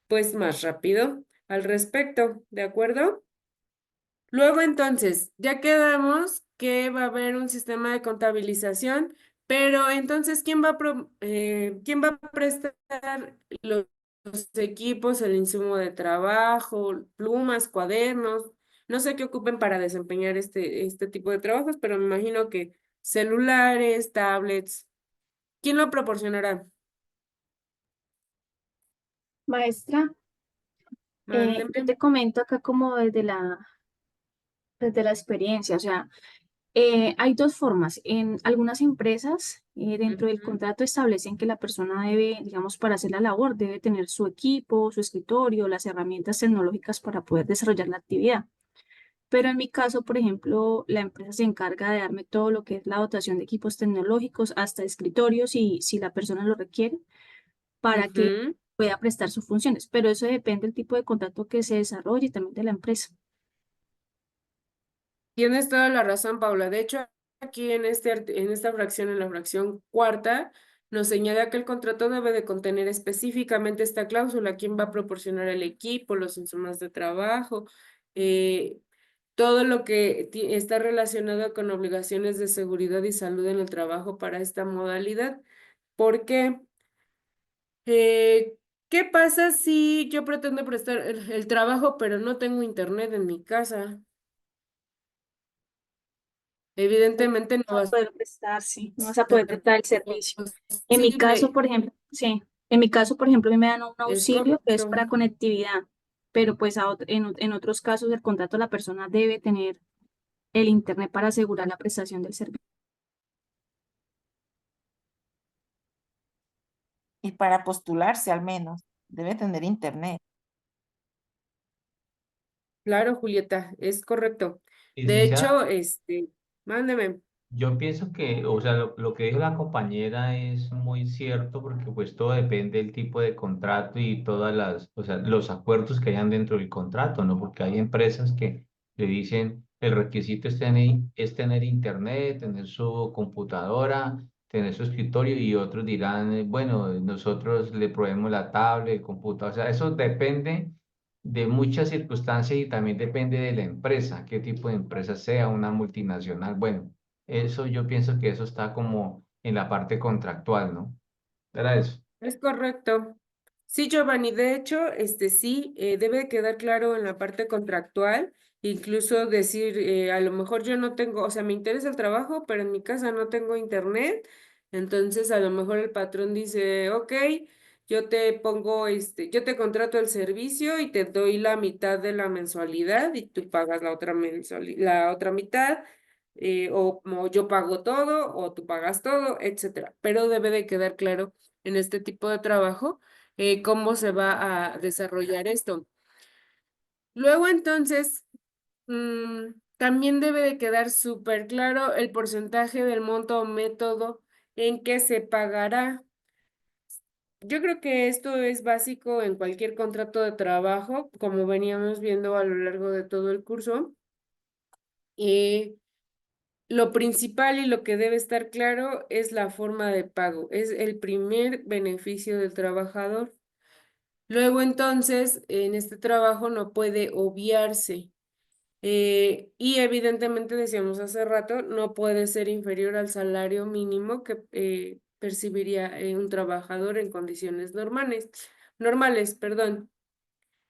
pues más rápido al respecto, ¿de acuerdo? Luego entonces, ya quedamos que va a haber un sistema de contabilización, pero entonces, ¿quién va a prestar los equipos, el insumo de trabajo, plumas, cuadernos? No sé qué ocupen para desempeñar este tipo de trabajos, pero me imagino que celulares, tablets. ¿Quién lo proporcionará? Maestra, yo Mándeme. te comento acá como desde la experiencia, o sea, hay dos formas. En algunas empresas, dentro del Ujú. contrato establecen que la persona debe, digamos, para hacer la labor, debe tener su equipo, su escritorio, las herramientas tecnológicas para poder desarrollar la actividad. Pero en mi caso, por ejemplo, la empresa se encarga de darme todo lo que es la dotación de equipos tecnológicos, hasta escritorios, si la persona lo requiere, para que Ujú. pueda prestar sus funciones. Pero eso depende del tipo de contrato que se desarrolle y también de la empresa. Tienes toda la razón, Paula. De hecho, aquí en esta fracción, en la fracción cuarta, nos señala que el contrato debe de contener específicamente esta cláusula, quién va a proporcionar el equipo, los insumos de trabajo, eh, todo lo que está relacionado con obligaciones de seguridad y salud en el trabajo para esta modalidad. ¿Por qué? ¿Qué pasa si yo pretendo prestar el trabajo, pero no tengo internet en mi casa? Evidentemente no No va vas a a poder prestar, sí, no vas a poder ser prestar el servicio. En mi caso, posible. por ejemplo, sí, en mi caso, por ejemplo, a mí me dan un Es auxilio que es correcto. para conectividad, pero pues en otros casos del contrato la persona debe tener el internet para asegurar la prestación del servicio. Y para postularse al menos, debe tener internet. Claro, Julieta, es correcto. De Licenciada, hecho, mándeme. Yo pienso que, o sea, lo que dijo la compañera es muy cierto porque pues todo depende del tipo de contrato y todas las, o sea, los acuerdos que hayan dentro del contrato, ¿no? Porque hay empresas que le dicen el requisito es tener internet, tener su computadora, tener su escritorio y otros dirán, bueno, nosotros le proveemos la tablet, el computador, o sea, eso depende de muchas circunstancias y también depende de la empresa, qué tipo de empresa sea, una multinacional, bueno. Eso yo pienso que eso está como en la parte contractual, ¿no? Era eso. Es correcto. Sí, Giovanni, de hecho, sí, debe de quedar claro en la parte contractual, incluso decir, a lo mejor yo no tengo, o sea, me interesa el trabajo, pero en mi casa no tengo internet, entonces a lo mejor el patrón dice, ok, yo te pongo, yo te contrato el servicio y te doy la mitad de la mensualidad y tú pagas la otra la otra mitad, o yo pago todo, o tú pagas todo, etcétera. Pero debe de quedar claro en este tipo de trabajo, cómo se va a desarrollar esto. Luego entonces, también debe de quedar súper claro el porcentaje del monto o método en que se pagará. Yo creo que esto es básico en cualquier contrato de trabajo, como veníamos viendo a lo largo de todo el curso. Lo principal y lo que debe estar claro es la forma de pago, es el primer beneficio del trabajador. Luego entonces, en este trabajo no puede obviarse. Y evidentemente, decíamos hace rato, no puede ser inferior al salario mínimo que percibiría un trabajador en condiciones normales, perdón.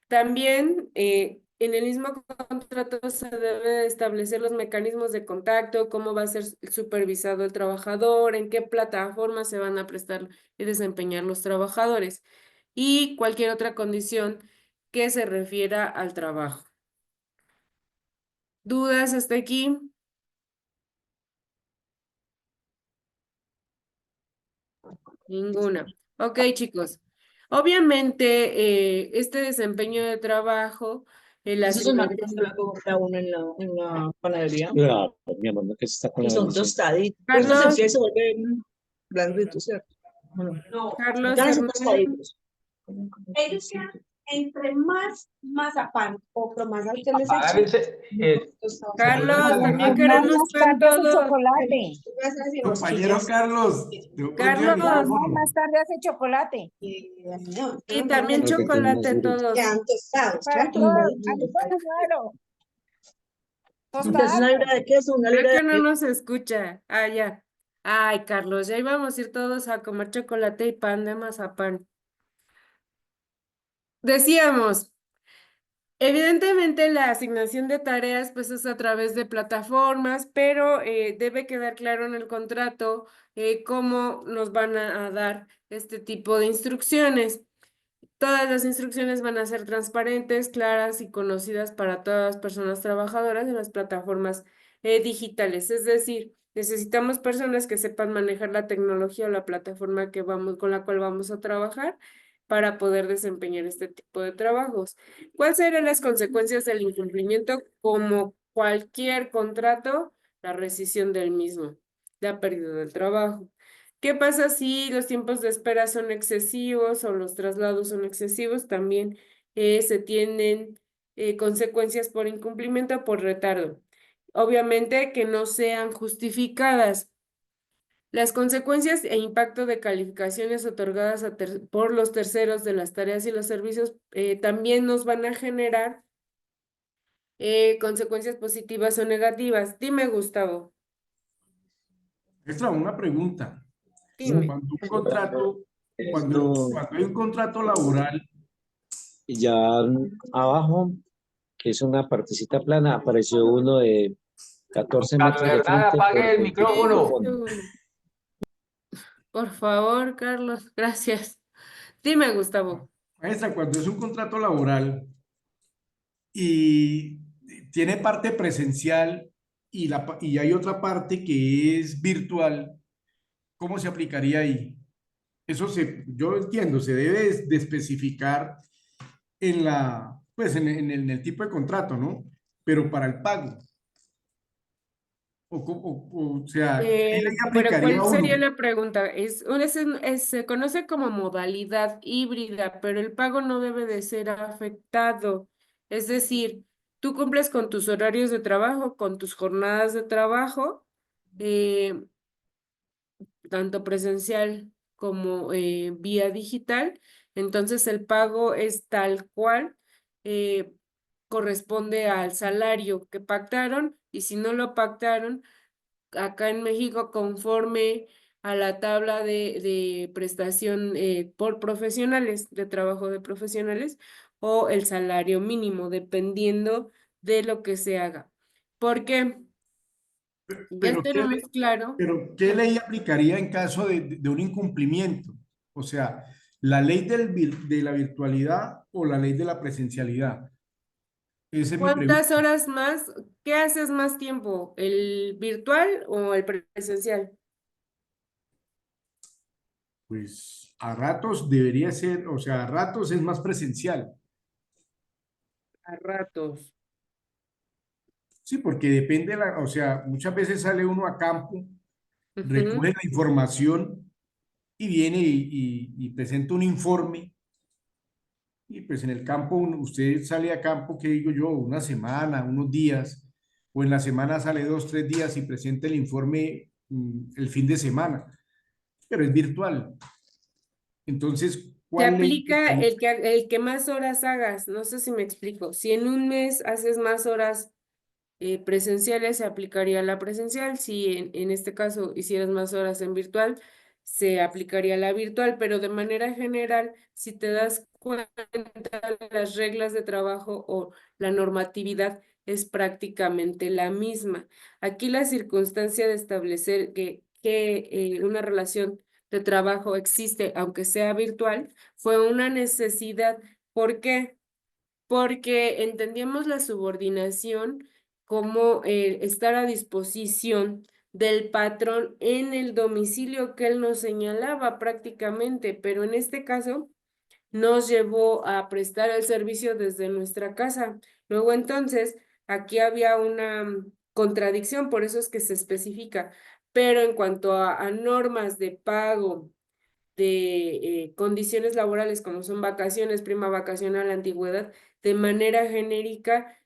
También en el mismo contrato se debe de establecer los mecanismos de contacto, cómo va a ser supervisado el trabajador, en qué plataforma se van a prestar y desempeñar los trabajadores y cualquier otra condición que se refiera al trabajo. ¿Dudas hasta aquí? Ninguna. Ok, chicos. Obviamente, este desempeño de trabajo, la Esos son materias que asignación. la compra uno en la panadería. Claro, mi amor, no que se está con Y la son bendición. tostaditos. Pues esto se Carlos, enfría y se vuelve blandito, ¿cierto? No, Carlos ya son Hernán, tostaditos. Ellos quedan entre más mazapán o más al que les Apagar echen, ese, tostados. Carlos, también Más queremos pan tarde hace todos. chocolate. Tú vas a decir Compañero rosquillas. Carlos, tengo prendido el Carlos, micrófono. Más tarde hace chocolate. y también Para que quede más chocolate durito. todos. Quedan tostados, Para quedan todos, tumbaditos. claro. Entonces, una libra de queso, una Creo libra que de no queso. nos escucha. Ah, ya. Ay, Carlos, ya íbamos a ir todos a comer chocolate y pan de mazapán. Decíamos, evidentemente la asignación de tareas pues es a través de plataformas, pero debe quedar claro en el contrato cómo nos van a dar este tipo de instrucciones. Todas las instrucciones van a ser transparentes, claras y conocidas para todas las personas trabajadoras en las plataformas digitales. Es decir, necesitamos personas que sepan manejar la tecnología o la plataforma con la cual vamos a trabajar para poder desempeñar este tipo de trabajos. ¿Cuáles serían las consecuencias del incumplimiento? Como cualquier contrato, la rescisión del mismo, la pérdida del trabajo. ¿Qué pasa si los tiempos de espera son excesivos o los traslados son excesivos? También se tienen consecuencias por incumplimiento o por retardo. Obviamente que no sean justificadas. Las consecuencias e impacto de calificaciones otorgadas por los terceros de las tareas y los servicios también nos van a generar consecuencias positivas o negativas. Dime, Gustavo, Maestra, una pregunta. dime. Cuando un contrato, Esto, cuando hay un contrato laboral, y ya abajo, que es una partecita plana, apareció uno de 14 Carlos metros de Hernán, frente apague por el 25 de Un micrófono. fondo. segundo. Por favor, Carlos, gracias. Dime, Gustavo. maestra, cuando es un contrato laboral y tiene parte presencial y hay otra parte que es virtual, ¿cómo se aplicaría ahí? Yo entiendo, se debe de especificar pues en el tipo de contrato, ¿no? Pero para el pago. O sea, ¿qué ley Pero aplicaría ¿cuál a sería uno? la pregunta? Se conoce como modalidad híbrida, pero el pago no debe de ser afectado. Es decir, tú cumples con tus horarios de trabajo, con tus jornadas de trabajo, eh, tanto presencial como vía digital. Entonces el pago es tal cual, eh, corresponde al salario que pactaron, y si no lo pactaron, acá en México, conforme a la tabla de prestación por profesionales, de trabajo de profesionales, o el salario mínimo, dependiendo de lo que se haga. Porque ya Pero tenemos claro. ¿qué ley aplicaría en caso de un incumplimiento? O sea, ¿la ley de la virtualidad o la ley de la presencialidad? Esa es mi ¿Cuántas pregunta. horas más? ¿Qué haces más tiempo? ¿El virtual o el presencial? Pues a ratos debería ser, o sea, a ratos es más presencial. A ratos. Sí, porque depende, o sea, muchas veces sale uno a campo, Ujú. recoge la información y viene y presenta un informe. Y pues en el campo, usted sale a campo, ¿qué digo yo? Una semana, unos días, o en la semana sale 2, 3 días y presenta el informe el fin de semana, pero es virtual. Entonces, Se ¿cuál ley aplica aplicaría? el que más horas hagas. No sé si me explico. Si en un mes haces más horas presenciales, se aplicaría la presencial. Si en este caso hicieras más horas en virtual, se aplicaría la virtual. Pero de manera general, si te das cuenta, las reglas de trabajo o la normatividad es prácticamente la misma. Aquí la circunstancia de establecer que una relación de trabajo existe, aunque sea virtual, fue una necesidad. ¿Por qué? Porque entendíamos la subordinación como estar a disposición del patrón en el domicilio que él nos señalaba prácticamente, pero en este caso nos llevó a prestar el servicio desde nuestra casa. Luego entonces, aquí había una contradicción, por eso es que se especifica, pero en cuanto a normas de pago, de condiciones laborales como son vacaciones, prima vacacional, antigüedad, de manera genérica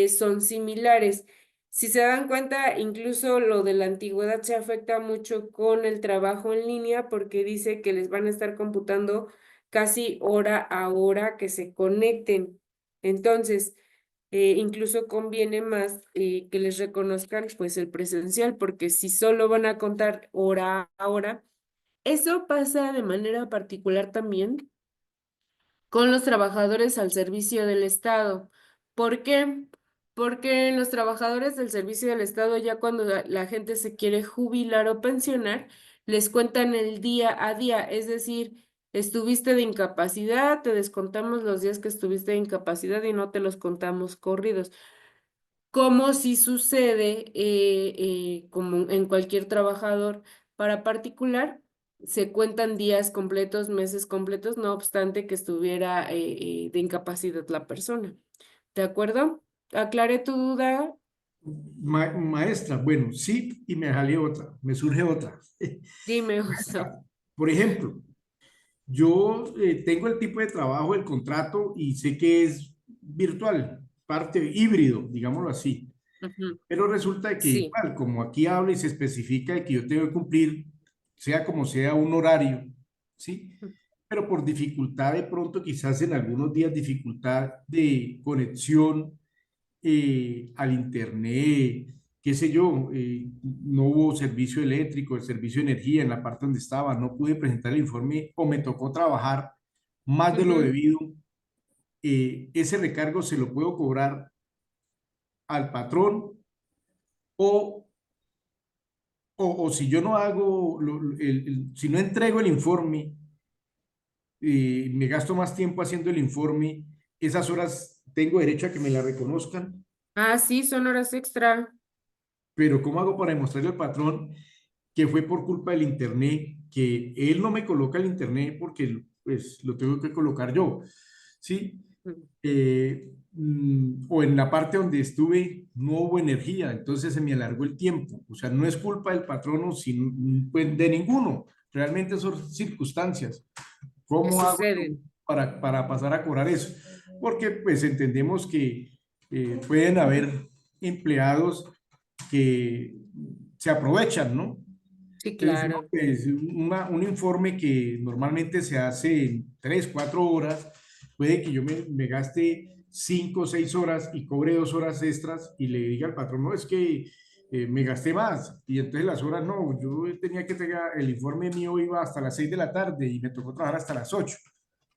son similares. Si se dan cuenta, incluso lo de la antigüedad se afecta mucho con el trabajo en línea porque dice que les van a estar computando casi hora a hora que se conecten. Entonces, incluso conviene más que les reconozcan pues el presencial, porque si solo van a contar hora a hora, eso pasa de manera particular también con los trabajadores al servicio del Estado. ¿Por qué? Porque los trabajadores del servicio del Estado, ya cuando la gente se quiere jubilar o pensionar, les cuentan el día a día, es decir, estuviste de incapacidad, te descontamos los días que estuviste de incapacidad y no te los contamos corridos. Como si sucede, como en cualquier trabajador para particular, se cuentan días completos, meses completos, no obstante que estuviera de incapacidad la persona. ¿De acuerdo? ¿Aclaré tu duda? Maestra, bueno, sí, y me salió otra, me surge otra. Dime, Oso. Por ejemplo, yo tengo el tipo de trabajo, el contrato, y sé que es virtual, parte híbrido, digámoslo así. Ujú. Pero resulta que Sí. igual, como aquí habla y se especifica de que yo tengo que cumplir, sea como sea, un horario, ¿sí? Pero por dificultad de pronto, quizás en algunos días, dificultad de conexión al internet, qué sé yo, no hubo servicio eléctrico, el servicio de energía en la parte donde estaba, no pude presentar el informe o me tocó trabajar más de lo Ujú. debido, ese recargo se lo puedo cobrar al patrón o o si yo no hago, si no entrego el informe, me gasto más tiempo haciendo el informe, esas horas tengo derecho a que me la reconozcan, Ah, sí, son horas extra. pero ¿cómo hago para demostrarle al patrón que fue por culpa del internet, que él no me coloca el internet porque pues lo tengo que colocar yo? ¿Sí? o en la parte donde estuve no hubo energía, entonces se me alargó el tiempo. O sea, no es culpa del patrono, sino, pues, de ninguno. Realmente son circunstancias. Que ¿Cómo hago suceden. para pasar a cobrar eso? Porque pues entendemos que pueden haber empleados que se aprovechan, ¿no? Sí, Entonces, claro. pues, un informe que normalmente se hace en 3, 4 horas, puede que yo me gaste 5 o 6 horas y cobre 2 horas extras y le diga al patrón, no, es que me gasté más. Y entonces las horas, no, yo tenía que entregar, el informe mío iba hasta las 6 de la tarde y me tocó trabajar hasta las 8,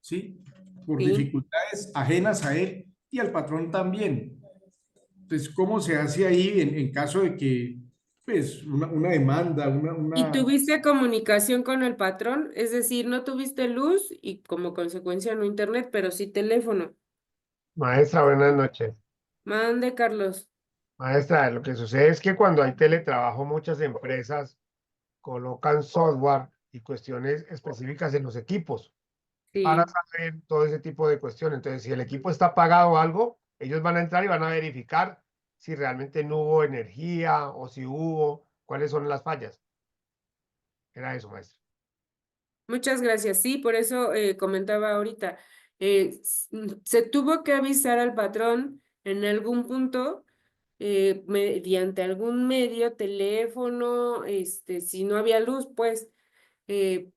¿sí? Por Sí. dificultades ajenas a él y al patrón también. Entonces, ¿cómo se hace ahí en caso de que, pues, una demanda, ¿Y tuviste comunicación con el patrón? Es decir, no tuviste luz y como consecuencia no internet, pero sí teléfono. Maestra, buenas noches. Mande, Carlos. Maestra, lo que sucede es que cuando hay teletrabajo, muchas empresas colocan software y cuestiones específicas en los equipos para Sí. saber todo ese tipo de cuestiones. Entonces, si el equipo está apagado o algo, ellos van a entrar y van a verificar si realmente no hubo energía o si hubo, cuáles son las fallas. Era eso, maestra. Muchas gracias. Sí, por eso comentaba ahorita. Se tuvo que avisar al patrón en algún punto, mediante algún medio, teléfono, si no había luz, pues,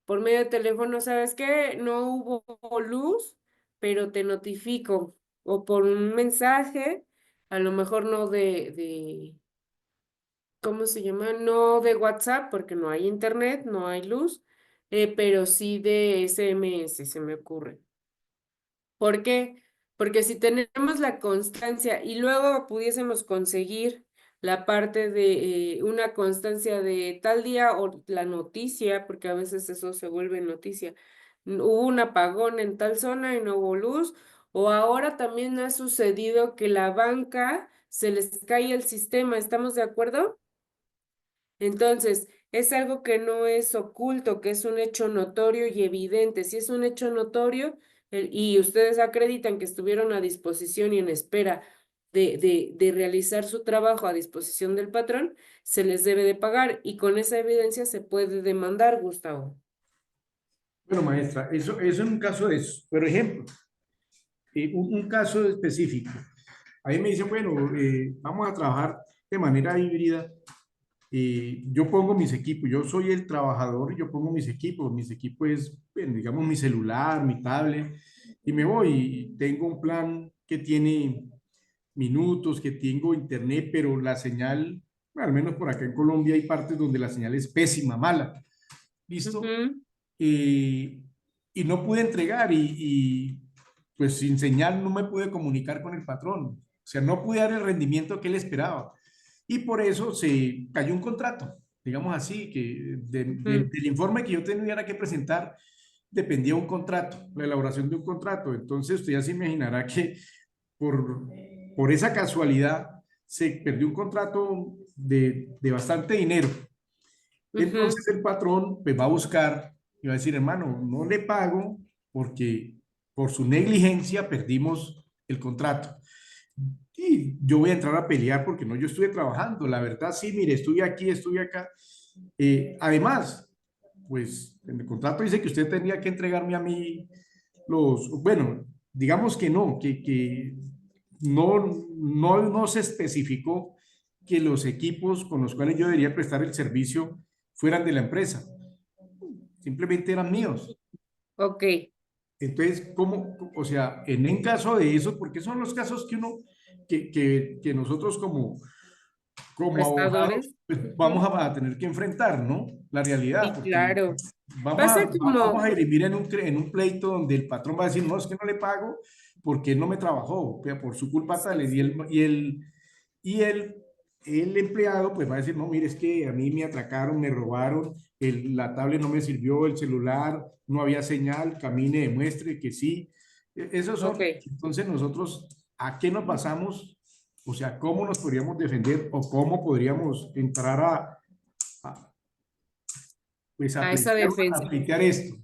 por medio de teléfono, ¿sabes qué? No hubo luz, pero te notifico. O por un mensaje, a lo mejor no ¿cómo se llama? No de WhatsApp, porque no hay internet, no hay luz, pero sí de SMS, se me ocurre. ¿Por qué? Porque si tenemos la constancia y luego pudiésemos conseguir la parte de una constancia de tal día o la noticia, porque a veces eso se vuelve noticia, hubo un apagón en tal zona y no hubo luz, o ahora también ha sucedido que la banca se les cae el sistema, ¿estamos de acuerdo? Entonces, es algo que no es oculto, que es un hecho notorio y evidente. Si es un hecho notorio y ustedes acreditan que estuvieron a disposición y en espera de realizar su trabajo a disposición del patrón, se les debe de pagar y con esa evidencia se puede demandar, Gustavo. Bueno, maestra, eso es un caso de eso. Por ejemplo, un caso específico. Ahí me dicen, bueno, vamos a trabajar de manera híbrida. Yo pongo mis equipos, yo soy el trabajador, yo pongo mis equipos es, bueno, digamos, mi celular, mi tablet, y me voy, y tengo un plan que tiene minutos, que tengo internet, pero la señal, bueno, al menos por acá en Colombia hay partes donde la señal es pésima, mala, ¿listo? Y no pude entregar pues sin señal no me pude comunicar con el patrón, o sea, no pude dar el rendimiento que él esperaba. Y por eso se cayó un contrato, digamos así, que del informe que yo tenía que presentar dependía un contrato, la elaboración de un contrato. Entonces usted ya se imaginará que por esa casualidad se perdió un contrato de bastante dinero. Entonces el patrón pues va a buscar y va a decir, hermano, no le pago porque por su negligencia perdimos el contrato. Y yo voy a entrar a pelear porque no, yo estuve trabajando, la verdad, sí, mire, estuve aquí, estuve acá. Además, pues en el contrato dice que usted tendría que entregarme a mí bueno, digamos que no, que no se especificó que los equipos con los cuales yo debería prestar el servicio fueran de la empresa, simplemente eran míos. Ok. Entonces, ¿cómo? O sea, en caso de eso, porque son los casos que uno, que nosotros como abogados, Prestadores. pues vamos a tener que enfrentar, ¿no? La realidad, Sí, porque claro. vamos Pasa vamos como, a dirimir en un pleito donde el patrón va a decir, no, es que no le pago porque él no me trabajó, por su culpa tal, y el empleado pues va a decir, no, mire, es que a mí me atracaron, me robaron, la tablet no me sirvió, el celular, no había señal, camine, demuestre que sí. Esos son, entonces nosotros, ¿a qué nos basamos? O sea, ¿cómo nos podríamos defender o cómo podríamos entrar a esa defensa. pleitear esto?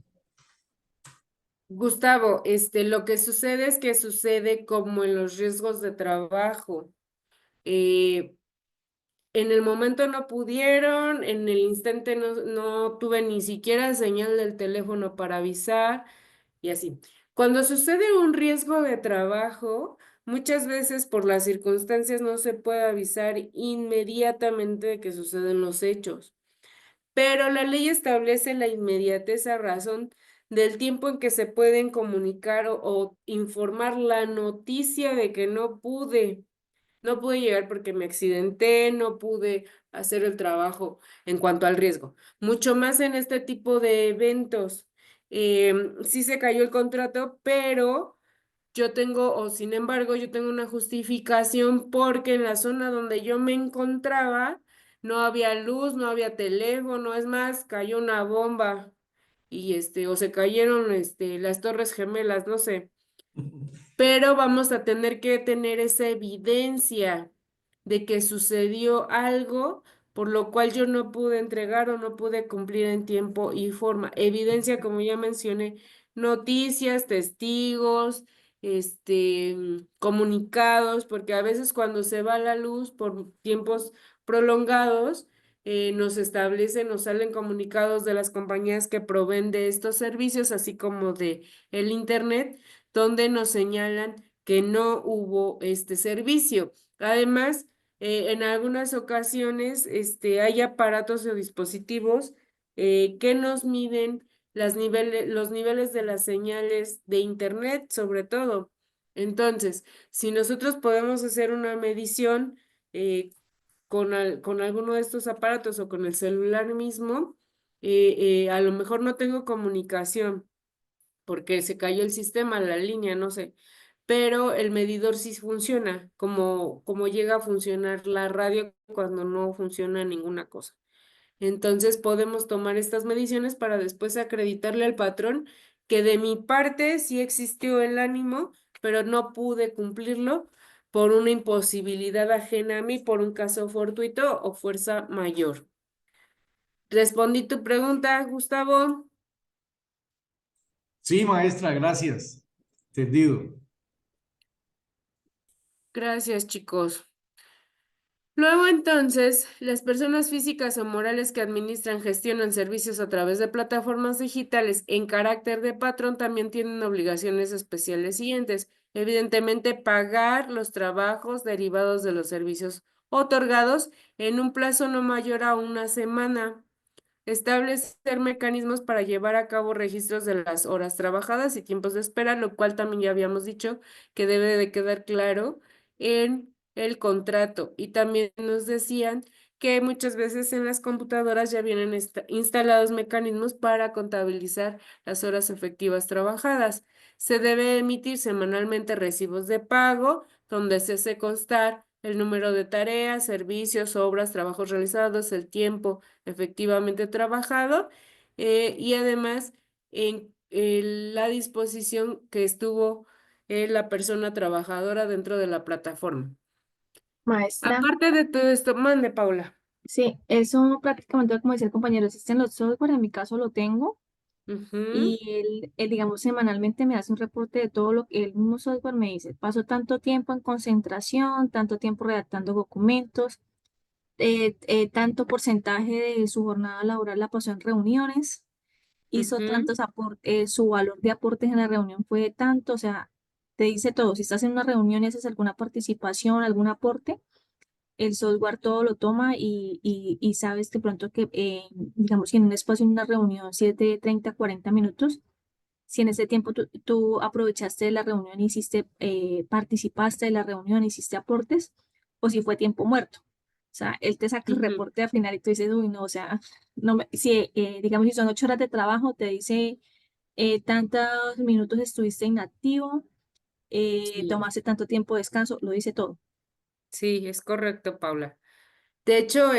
Gustavo, lo que sucede es que sucede como en los riesgos de trabajo. Eh, en el momento no pudieron, en el instante no tuve ni siquiera señal del teléfono para avisar y así. Cuando sucede un riesgo de trabajo, muchas veces por las circunstancias no se puede avisar inmediatamente de que suceden los hechos, pero la ley establece la inmediatez a razón del tiempo en que se pueden comunicar o informar la noticia de que no pude llegar porque me accidenté, no pude hacer el trabajo en cuanto al riesgo. Mucho más en este tipo de eventos. Sí se cayó el contrato, pero sin embargo, yo tengo una justificación porque en la zona donde yo me encontraba no había luz, no había teléfono, es más, cayó una bomba y o se cayeron las Torres Gemelas, no sé, pero vamos a tener que tener esa evidencia de que sucedió algo por lo cual yo no pude entregar o no pude cumplir en tiempo y forma. Evidencia, como ya mencioné, noticias, testigos, comunicados, porque a veces cuando se va la luz por tiempos prolongados, nos establecen, nos salen comunicados de las compañías que proveen de estos servicios, así como de el internet donde nos señalan que no hubo este servicio. Además, en algunas ocasiones hay aparatos o dispositivos que nos miden los niveles de las señales de internet, sobre todo. Entonces, si nosotros podemos hacer una medición con alguno de estos aparatos o con el celular mismo, a lo mejor no tengo comunicación porque se cayó el sistema, la línea, no sé, pero el medidor sí funciona, como llega a funcionar la radio cuando no funciona ninguna cosa. Entonces podemos tomar estas mediciones para después acreditarle al patrón que de mi parte sí existió el ánimo, pero no pude cumplirlo por una imposibilidad ajena a mí, por un caso fortuito o fuerza mayor. ¿Respondí tu pregunta, Gustavo? Sí, maestra, gracias. Entendido. Gracias, chicos. Luego entonces, las personas físicas o morales que administran, gestionan servicios a través de plataformas digitales en carácter de patrón también tienen obligaciones especiales siguientes. Evidentemente, pagar los trabajos derivados de los servicios otorgados en un plazo no mayor a una semana. Establecer mecanismos para llevar a cabo registros de las horas trabajadas y tiempos de espera, lo cual también ya habíamos dicho que debe de quedar claro en el contrato. Y también nos decían que muchas veces en las computadoras ya vienen instalados mecanismos para contabilizar las horas efectivas trabajadas. Se debe emitir semanalmente recibos de pago, donde se hace constar el número de tareas, servicios, obras, trabajos realizados, el tiempo efectivamente trabajado y además en la disposición que estuvo la persona trabajadora dentro de la plataforma. Maestra, Aparte de todo esto, mande, Paula. sí, eso prácticamente, como decía el compañero, existen los software, en mi caso lo tengo, Ujú, y él, digamos, semanalmente me hace un reporte de todo lo que el mismo software me dice. Pasó tanto tiempo en concentración, tanto tiempo redactando documentos, tanto porcentaje de su jornada laboral la pasó en reuniones, hizo ujú, tantos aportes, su valor de aportes en la reunión fue tanto, o sea, te dice todo. Si estás en una reunión y haces alguna participación, algún aporte, el software todo lo toma y sabes de pronto que, digamos, si en un espacio, en una reunión, 7 30 40 minutos, si en ese tiempo tú aprovechaste de la reunión, hiciste, participaste de la reunión, hiciste aportes, o si fue tiempo muerto. O sea, él te saca el ujú. reporte al final y tú dices, uy, no, o sea, no si, digamos, si son 8 horas de trabajo, te dice tantos minutos estuviste inactivo, Sí, tomaste tanto tiempo de descanso, lo dice todo. sí, es correcto, Paula. De hecho,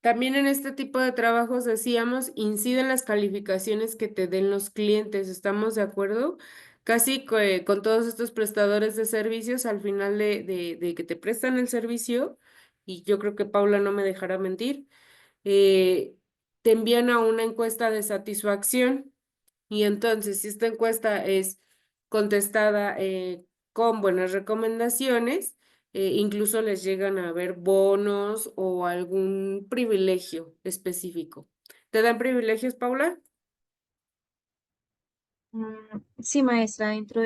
también en este tipo de trabajos decíamos, inciden las calificaciones que te den los clientes, ¿estamos de acuerdo? Casi con todos estos prestadores de servicios, al final de que te prestan el servicio, y yo creo que Paula no me dejará mentir, eh, te envían a una encuesta de satisfacción Y entonces, si esta encuesta es contestada con buenas recomendaciones, incluso les llegan a haber bonos o algún privilegio específico. ¿Te dan privilegios, Paula? Sí, maestra, dentro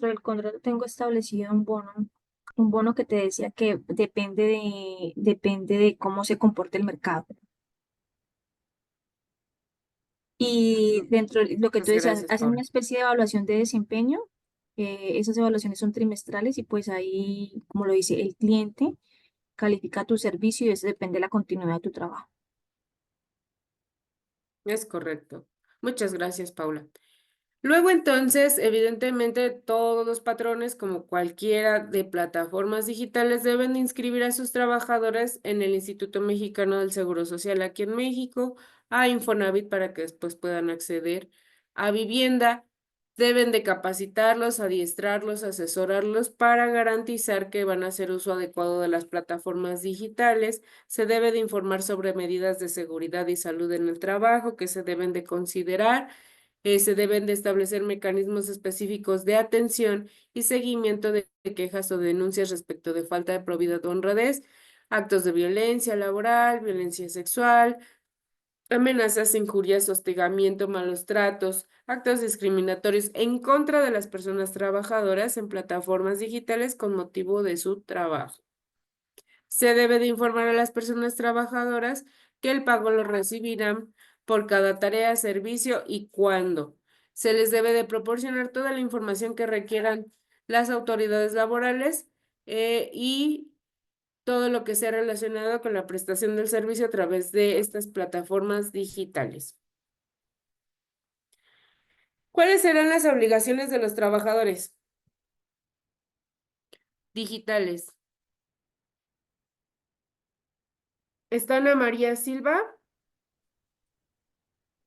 del contrato tengo establecido un bono que te decía que depende de cómo se comporte el mercado. Y dentro de lo que tú Muchas decías, gracias, hacen Paula. una especie de evaluación de desempeño. Esas evaluaciones son trimestrales y pues ahí, como lo dice el cliente, califica tu servicio y eso depende de la continuidad de tu trabajo. Es correcto. Muchas gracias, Paula. Luego entonces, evidentemente, todos los patrones, como cualquiera de plataformas digitales, deben de inscribir a sus trabajadores en el Instituto Mexicano del Seguro Social aquí en México, a Infonavit para que después puedan acceder a vivienda. Deben de capacitarlos, adiestrarlos, asesorarlos para garantizar que van a hacer uso adecuado de las plataformas digitales. Se debe de informar sobre medidas de seguridad y salud en el trabajo que se deben de considerar. Se deben de establecer mecanismos específicos de atención y seguimiento de quejas o denuncias respecto de falta de probidad o honradez, actos de violencia laboral, violencia sexual, amenazas, injurias, hostigamiento, malos tratos, actos discriminatorios en contra de las personas trabajadoras en plataformas digitales con motivo de su trabajo. Se debe de informar a las personas trabajadoras que el pago lo recibirán por cada tarea, servicio y cuándo. Se les debe de proporcionar toda la información que requieran las autoridades laborales y todo lo que sea relacionado con la prestación del servicio a través de estas plataformas digitales. ¿Cuáles serán las obligaciones de los trabajadores digitales? ¿Está Ana María Silva?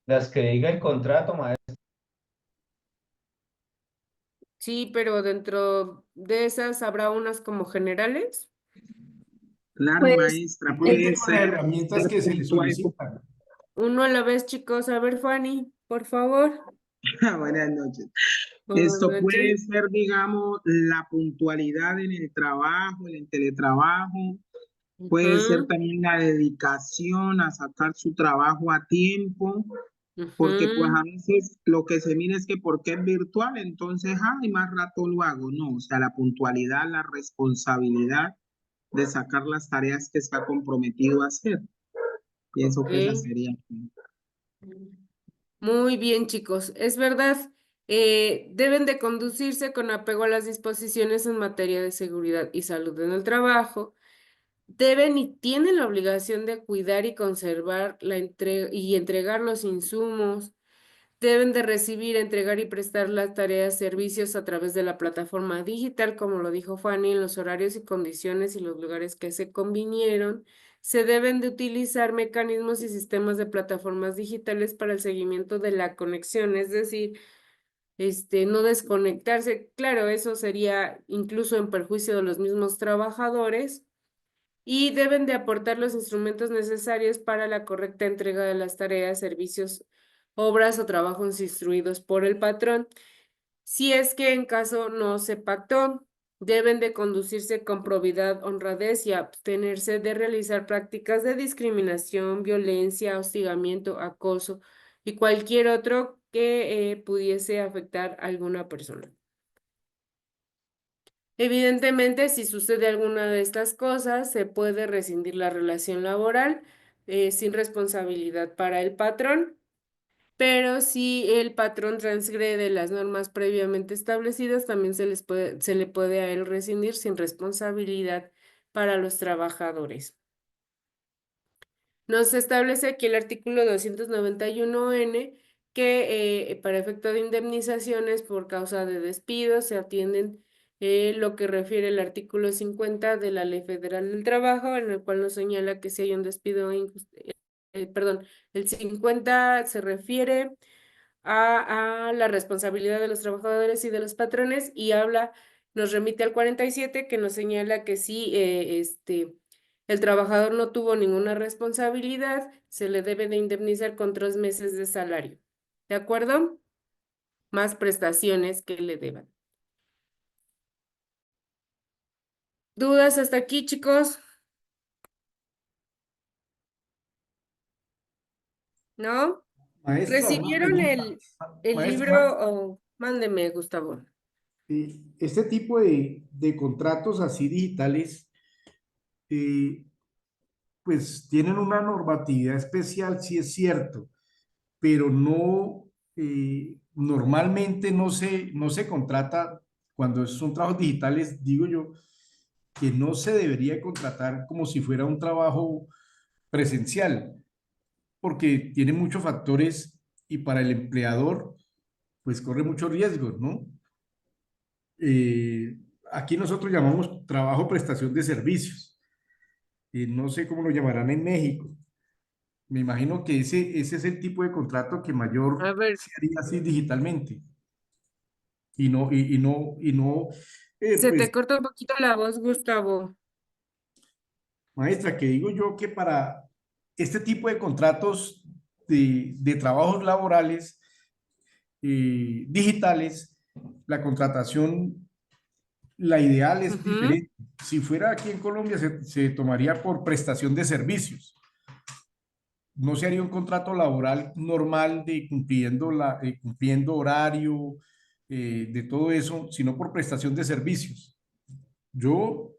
Las que diga el contrato, maestra. Sí, pero dentro de esas habrá unas como generales. Claro, Pues maestra, Cuente puede con las ser, herramientas ser que se le puntual. solicitan. Uno a la vez, chicos. A ver, Fanny, por favor. Buenas noches. Buenas Esto puede noches. ser, digamos, la puntualidad en el trabajo, en el teletrabajo. Puede ser Ujú, también la dedicación a sacar su trabajo a tiempo, porque pues ujú. a veces lo que se mira es que porque es virtual, entonces, ay, más rato lo hago. No, o sea, la puntualidad, la responsabilidad de sacar las tareas que está comprometido a hacer. Pienso Ok. que esa sería. Muy bien, chicos. Es verdad, deben de conducirse con apego a las disposiciones en materia de seguridad y salud en el trabajo. Deben y tienen la obligación de cuidar y conservar y entregar los insumos. Deben de recibir, entregar y prestar las tareas, servicios a través de la plataforma digital, como lo dijo Fanny, en los horarios y condiciones y los lugares que se convinieron. Se deben de utilizar mecanismos y sistemas de plataformas digitales para el seguimiento de la conexión, es decir, no desconectarse. Claro, eso sería incluso en perjuicio de los mismos trabajadores y deben de aportar los instrumentos necesarios para la correcta entrega de las tareas, servicios, obras o trabajos instruidos por el patrón. Si es que en caso no se pactó, deben de conducirse con probidad, honradez y abstenerse de realizar prácticas de discriminación, violencia, hostigamiento, acoso y cualquier otro que pudiese afectar a alguna persona. Evidentemente, si sucede alguna de estas cosas, se puede rescindir la relación laboral sin responsabilidad para el patrón, pero si el patrón transgrede las normas previamente establecidas, también se le puede a él rescindir sin responsabilidad para los trabajadores. Nos establece aquí el artículo 291N que para efecto de indemnizaciones por causa de despido se atienden lo que refiere el artículo 50 de la Ley Federal del Trabajo, en el cual nos señala que si hay un despido, perdón, el 50 se refiere a la responsabilidad de los trabajadores y de los patrones y nos remite al 47 que nos señala que si el trabajador no tuvo ninguna responsabilidad, se le debe de indemnizar con 3 meses de salario. ¿De acuerdo? más prestaciones que le deban. ¿Dudas hasta aquí, chicos? ¿No? Maestra, una ¿Recibieron pregunta. el Maestra, libro? O mándeme, Gustavo. este tipo de contratos así digitales, eh, pues tienen una normatividad especial, sí es cierto, pero no, normalmente no se contrata, cuando son trabajos digitales, digo yo, que no se debería contratar como si fuera un trabajo presencial, porque tiene muchos factores y para el empleador, pues corre muchos riesgos, ¿no? Eh, Aquí nosotros llamamos trabajo prestación de servicios, no sé cómo lo llamarán en México. Me imagino que ese es el tipo de contrato que mayor A ver, se haría así digitalmente. Y no, se pues, te corta un poquito la voz, Gustavo. maestra, que digo yo que para este tipo de contratos de trabajos laborales digitales, la contratación, la ideal es Ujú. diferente. Si fuera aquí en Colombia, se tomaría por prestación de servicios. No se haría un contrato laboral normal de cumpliendo horario, de todo eso, sino por prestación de servicios. Yo,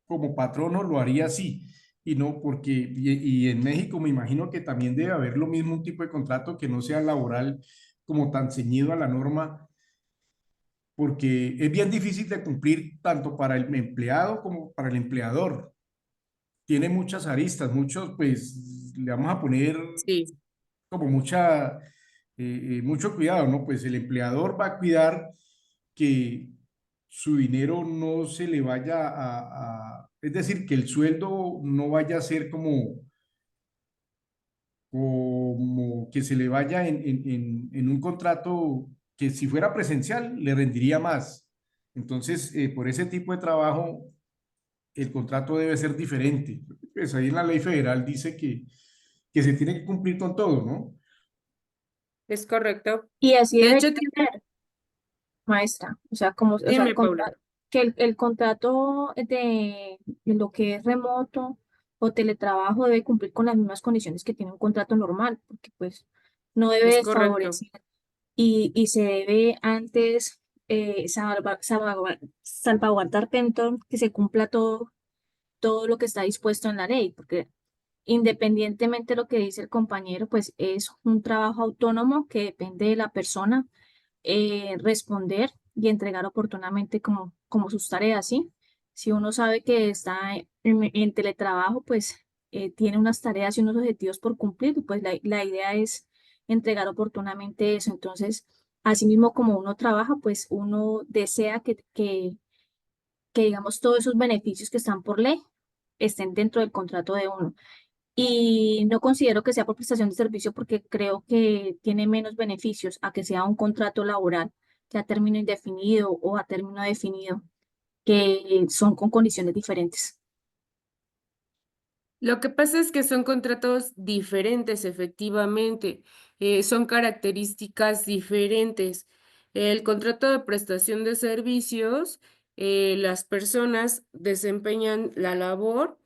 como patrono, lo haría así. Y no porque, y en México me imagino que también debe haber lo mismo, un tipo de contrato que no sea laboral como tan ceñido a la norma, porque es bien difícil de cumplir tanto para el empleado como para el empleador. Tiene muchas aristas, muchos, pues le vamos a poner Sí. como mucho cuidado, ¿no? Pues el empleador va a cuidar que su dinero no se le vaya es decir, que el sueldo no vaya a ser como que se le vaya en un contrato que si fuera presencial le rendiría más. Entonces, por ese tipo de trabajo, el contrato debe ser diferente. Pues ahí en la ley federal dice que se tiene que cumplir con todo, ¿no? Es correcto. Y así De debe hecho, tiene... ser, maestra. O sea, como, o sea, Dime, Paula. que el contrato de lo que es remoto o teletrabajo debe cumplir con las mismas condiciones que tiene un contrato normal, porque pues no debe Es correcto. desfavorecer y se debe antes salvaguardar dentro que se cumpla todo lo que está dispuesto en la ley, porque independientemente de lo que dice el compañero, pues es un trabajo autónomo que depende de la persona responder y entregar oportunamente como sus tareas, ¿sí? Si uno sabe que está en teletrabajo, pues tiene unas tareas y unos objetivos por cumplir, y pues la idea es entregar oportunamente eso. Entonces, asimismo como uno trabaja, pues uno desea que digamos, todos esos beneficios que están por ley estén dentro del contrato de uno. Y no considero que sea por prestación de servicio porque creo que tiene menos beneficios a que sea un contrato laboral que a término indefinido o a término definido, que son con condiciones diferentes. Lo que pasa es que son contratos diferentes, efectivamente, son características diferentes. El contrato de prestación de servicios, las personas desempeñan la labor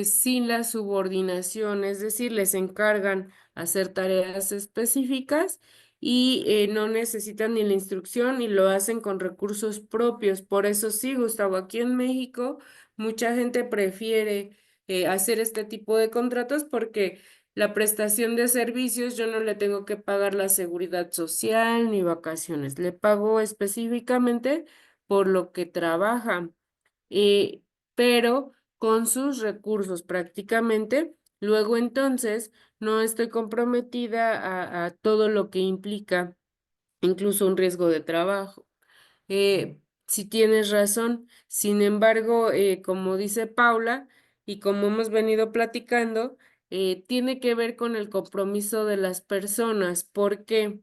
sin la subordinación, es decir, les encargan hacer tareas específicas y no necesitan ni la instrucción ni lo hacen con recursos propios. Por eso sí, Gustavo, aquí en México mucha gente prefiere hacer este tipo de contratos porque la prestación de servicios yo no le tengo que pagar la seguridad social ni vacaciones, le pago específicamente por lo que trabaja, eh, pero con sus recursos prácticamente. Luego entonces no estoy comprometida a todo lo que implica incluso un riesgo de trabajo. Si tienes razón. Sin embargo, como dice Paula y como hemos venido platicando, tiene que ver con el compromiso de las personas, porque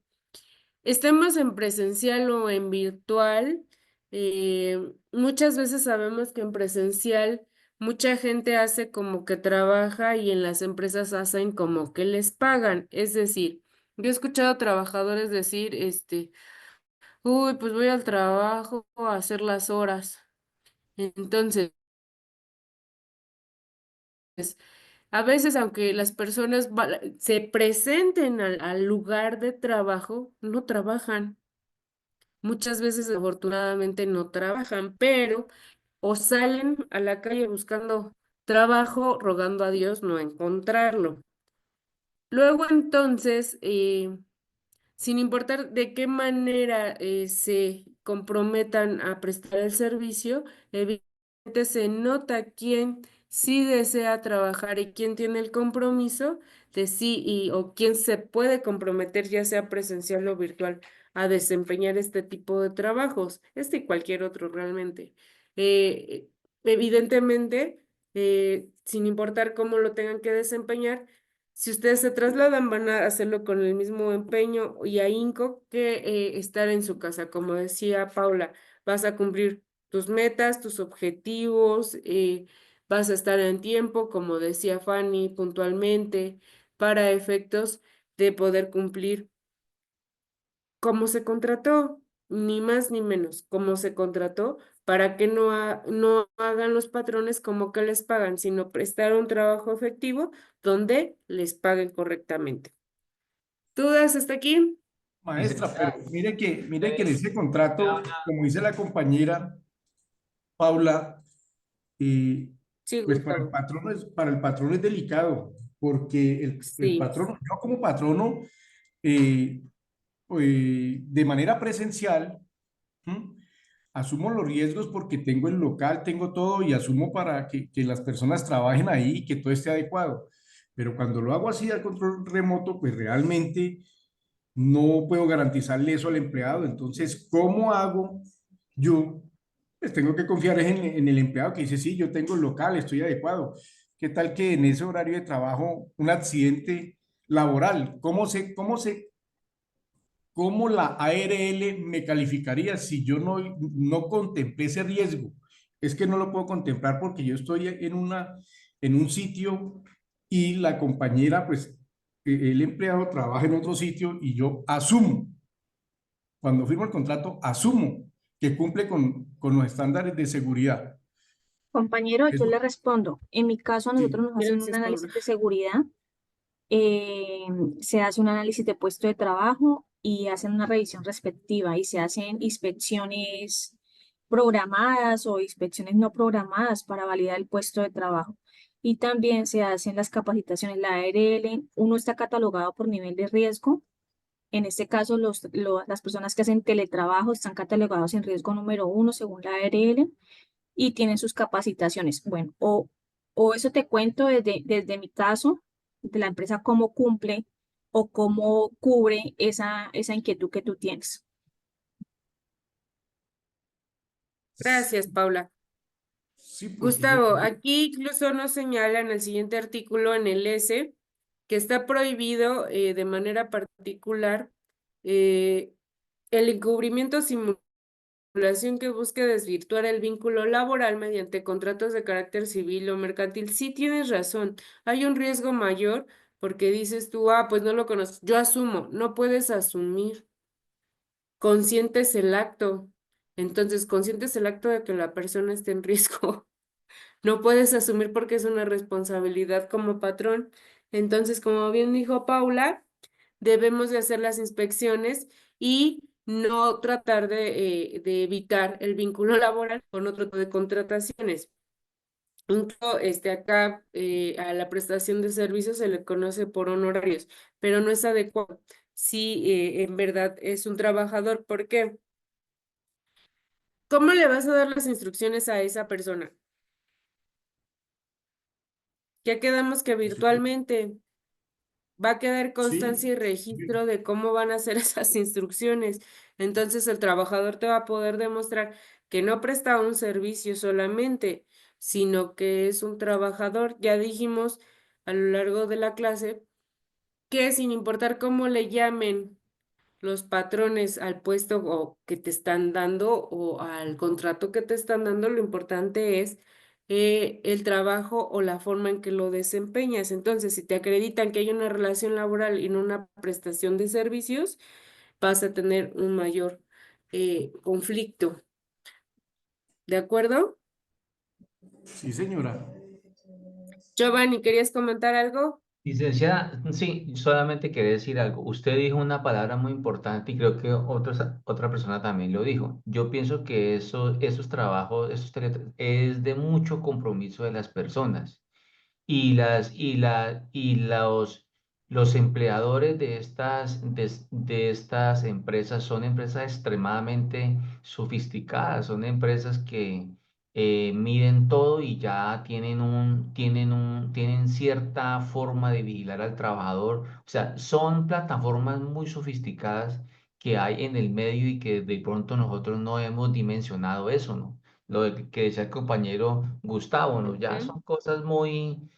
estemos en presencial o en virtual, muchas veces sabemos que en presencial mucha gente hace como que trabaja y en las empresas hacen como que les pagan, es decir, Yo he escuchado trabajadores decir, uy, pues voy al trabajo a hacer las horas. Entonces, a veces, aunque las personas se presenten al lugar de trabajo, no trabajan. Muchas veces, afortunadamente, no trabajan, pero o salen a la calle buscando trabajo, rogando a Dios no encontrarlo. Luego, entonces, sin importar de qué manera se comprometan a prestar el servicio, evidentemente se nota quién sí desea trabajar y quién tiene el compromiso de sí o quién se puede comprometer, ya sea presencial o virtual, a desempeñar este tipo de trabajos, este y cualquier otro realmente. Eh, evidentemente, sin importar cómo lo tengan que desempeñar, si ustedes se trasladan, van a hacerlo con el mismo empeño y ahínco que estar en su casa. Como decía Paula, vas a cumplir tus metas, tus objetivos, vas a estar en tiempo, como decía Fanny, puntualmente, para efectos de poder cumplir como se contrató, ni más ni menos, como se contrató, para que no hagan los patrones como que les pagan, sino prestar un trabajo efectivo donde les paguen correctamente. ¿Dudas hasta aquí? Maestra, pero mire que en ese contrato, como dice la compañera Paula, Sí, pues Gustavo. para el patrón es delicado, porque el Sí. patrono, yo como patrono, eh, de manera presencial, ¿m? Asumo los riesgos porque tengo el local, tengo todo y asumo para que las personas trabajen ahí y que todo esté adecuado. Pero cuando lo hago así al control remoto, pues realmente no puedo garantizarle eso al empleado. Entonces, ¿cómo hago yo? Pues tengo que confiar en el empleado que dice, sí, yo tengo el local, estoy adecuado. ¿Qué tal que en ese horario de trabajo un accidente laboral? ¿Cómo la ARL me calificaría si yo no contemplé ese riesgo? Es que no lo puedo contemplar porque yo estoy en un sitio y la compañera, pues el empleado trabaja en otro sitio y yo asumo, cuando firmo el contrato, asumo que cumple con los estándares de seguridad. Compañero, yo Eso, le respondo. En mi caso, a nosotros sí, nos hacen un Gracias, Paula. análisis de seguridad, eh, se hace un análisis de puesto de trabajo y hacen una revisión respectiva y se hacen inspecciones programadas o inspecciones no programadas para validar el puesto de trabajo. Y también se hacen las capacitaciones. La ARL, uno está catalogado por nivel de riesgo. En este caso, las personas que hacen teletrabajo están catalogados en riesgo número 1 según la ARL y tienen sus capacitaciones. Bueno, o eso te cuento desde mi caso, de la empresa, cómo cumple o cómo cubre esa inquietud que tú tienes. Gracias, Paula. sí, porque Gustavo, aquí incluso nos señala en el siguiente artículo, en el S, que está prohibido de manera particular eh, el encubrimiento o simulación que busque desvirtuar el vínculo laboral mediante contratos de carácter civil o mercantil. Sí tienes razón, hay un riesgo mayor porque dices tú, pues no lo conozco. Yo asumo, no puedes asumir. Conscientes el acto. Entonces, conscientes el acto de que la persona esté en riesgo. No puedes asumir porque es una responsabilidad como patrón. Entonces, como bien dijo Paula, debemos de hacer las inspecciones y no tratar de evitar el vínculo laboral con otro tipo de contrataciones. Incluso acá a la prestación de servicios se le conoce por honorarios, pero no es adecuado si en verdad es un trabajador. ¿Por qué? ¿Cómo le vas a dar las instrucciones a esa persona? Ya quedamos que virtualmente va a quedar sí, constancia y registro de cómo van a ser esas instrucciones. Entonces el trabajador te va a poder demostrar que no presta un servicio solamente, sino que es un trabajador. Ya dijimos a lo largo de la clase que sin importar cómo le llamen los patrones al puesto o que te están dando o al contrato que te están dando, lo importante es el trabajo o la forma en que lo desempeñas. Entonces, si te acreditan que hay una relación laboral y no una prestación de servicios, vas a tener un mayor conflicto. ¿De acuerdo? Sí, señora. Giovanni, ¿querías comentar algo? Licenciada, sí, solamente quería decir algo. Usted dijo una palabra muy importante y creo que otra persona también lo dijo. Yo pienso que esos trabajos, es de mucho compromiso de las personas y los empleadores de estas empresas son empresas extremadamente sofisticadas, son empresas que miden todo y ya tienen cierta forma de vigilar al trabajador. O sea, son plataformas muy sofisticadas que hay en el medio y que de pronto nosotros no hemos dimensionado eso, ¿no? Que decía el compañero Gustavo, ¿no? Ya Ujú. son cosas muy,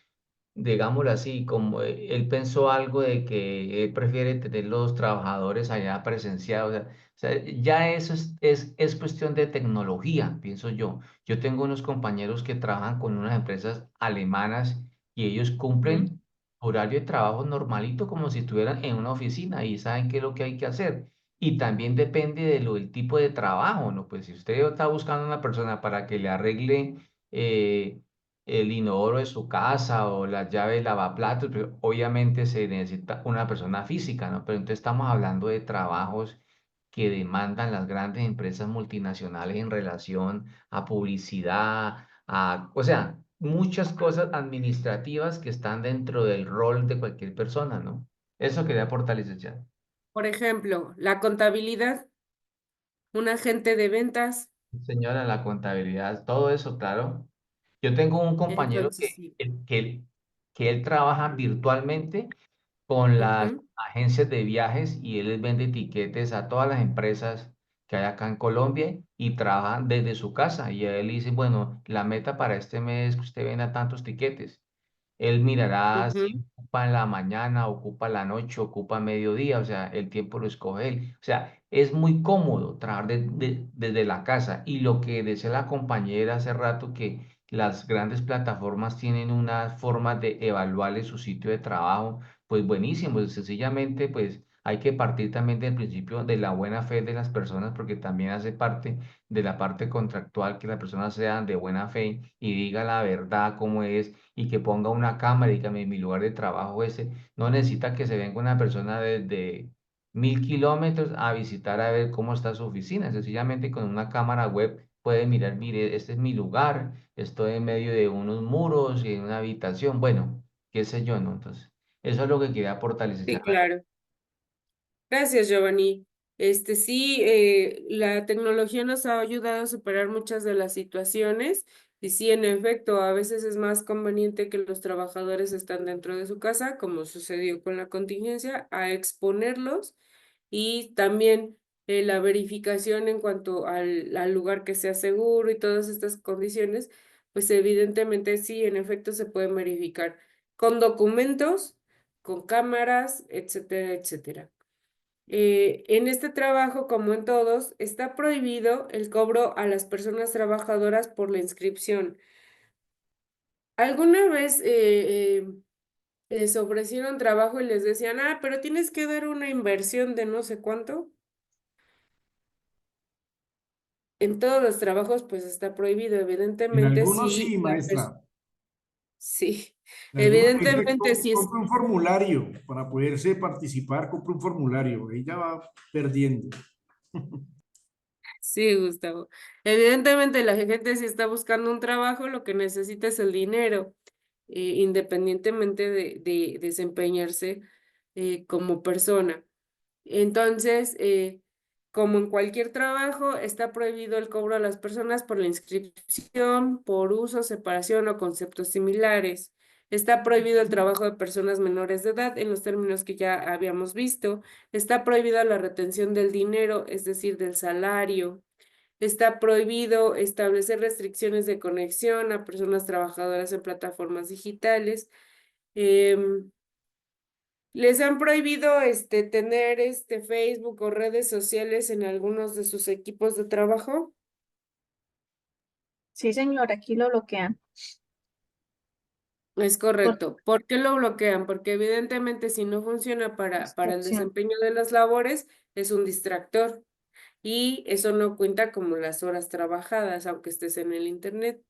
digámoslo así, como él pensó algo de que él prefiere tener los trabajadores allá presenciados. O sea, ya eso es cuestión de tecnología, pienso yo. Yo tengo unos compañeros que trabajan con unas empresas alemanas y ellos Ujú. cumplen horario de trabajo normalito como si estuvieran en una oficina y saben qué es lo que hay que hacer. Y también depende del tipo de trabajo, ¿no? Pues si usted está buscando una persona para que le arregle el inodoro de su casa o las llaves lavaplatos, pues, obviamente se necesita una persona física, ¿no? Pero entonces estamos hablando de trabajos que demandan las grandes empresas multinacionales en relación a publicidad, o sea, muchas cosas administrativas que están dentro del rol de cualquier persona, ¿no? Eso quería aportar, licenciado. Por ejemplo, la contabilidad, un agente de ventas. Señora, la contabilidad, todo eso, claro. Yo tengo un compañero Entonces, sí. que él trabaja virtualmente con las Ujú. agencias de viajes y él les vende tiquetes a todas las empresas que hay acá en Colombia y trabaja desde su casa. Y a él dice, bueno, la meta para este mes es que usted venda tantos tiquetes. Él mirará si Ujú. ocupa en la mañana, ocupa la noche, ocupa mediodía, o sea, el tiempo lo escoge él. O sea, es muy cómodo trabajar desde la casa. Y lo que decía la compañera hace rato, que las grandes plataformas tienen una forma de evaluarle su sitio de trabajo, pues buenísimo. Sencillamente, pues hay que partir también del principio de la buena fe de las personas, porque también hace parte de la parte contractual que las personas sean de buena fe y diga la verdad como es y que ponga una cámara y que mi lugar de trabajo ese no necesita que se venga una persona desde 1000 kilómetros a visitar a ver cómo está su oficina. Sencillamente con una cámara web puede mirar, mire, este es mi lugar, estoy en medio de unos muros y en una habitación, bueno, qué sé yo, ¿no? Entonces, eso es lo que quería aportar, Sí, licenciada. claro. Gracias, Giovanni. Sí, la tecnología nos ha ayudado a superar muchas de las situaciones y sí, en efecto, a veces es más conveniente que los trabajadores estén dentro de su casa, como sucedió con la contingencia, a exponerlos y también la verificación en cuanto al lugar que sea seguro y todas estas condiciones, pues evidentemente sí, en efecto se pueden verificar con documentos, con cámaras, etcétera, etcétera. En este trabajo, como en todos, está prohibido el cobro a las personas trabajadoras por la inscripción. ¿Alguna vez les ofrecieron trabajo y les decían, pero tienes que dar una inversión de no sé cuánto? En todos los trabajos, pues está prohibido, En evidentemente, algunos sí, sí, maestra. sí, En algunos le dice, evidentemente sí es. compre un formulario para poderse participar, compre un formulario. Ahí ya va perdiendo. Sí, Gustavo. Evidentemente la gente si está buscando un trabajo, lo que necesita es el dinero, independientemente de desempeñarse como persona. Entonces, como en cualquier trabajo, está prohibido el cobro a las personas por la inscripción, por uso, separación o conceptos similares. Está prohibido el trabajo de personas menores de edad en los términos que ya habíamos visto. Está prohibida la retención del dinero, es decir, del salario. Está prohibido establecer restricciones de conexión a personas trabajadoras en plataformas digitales. Em, Les han prohibido tener Facebook o redes sociales en algunos de sus equipos de trabajo. Sí, señor, aquí lo bloquean. Es Por correcto. ¿Por qué lo bloquean? Porque evidentemente si no funciona para el distracción. desempeño de las labores, es un distractor. Y eso no cuenta como las horas trabajadas, aunque estés en el internet.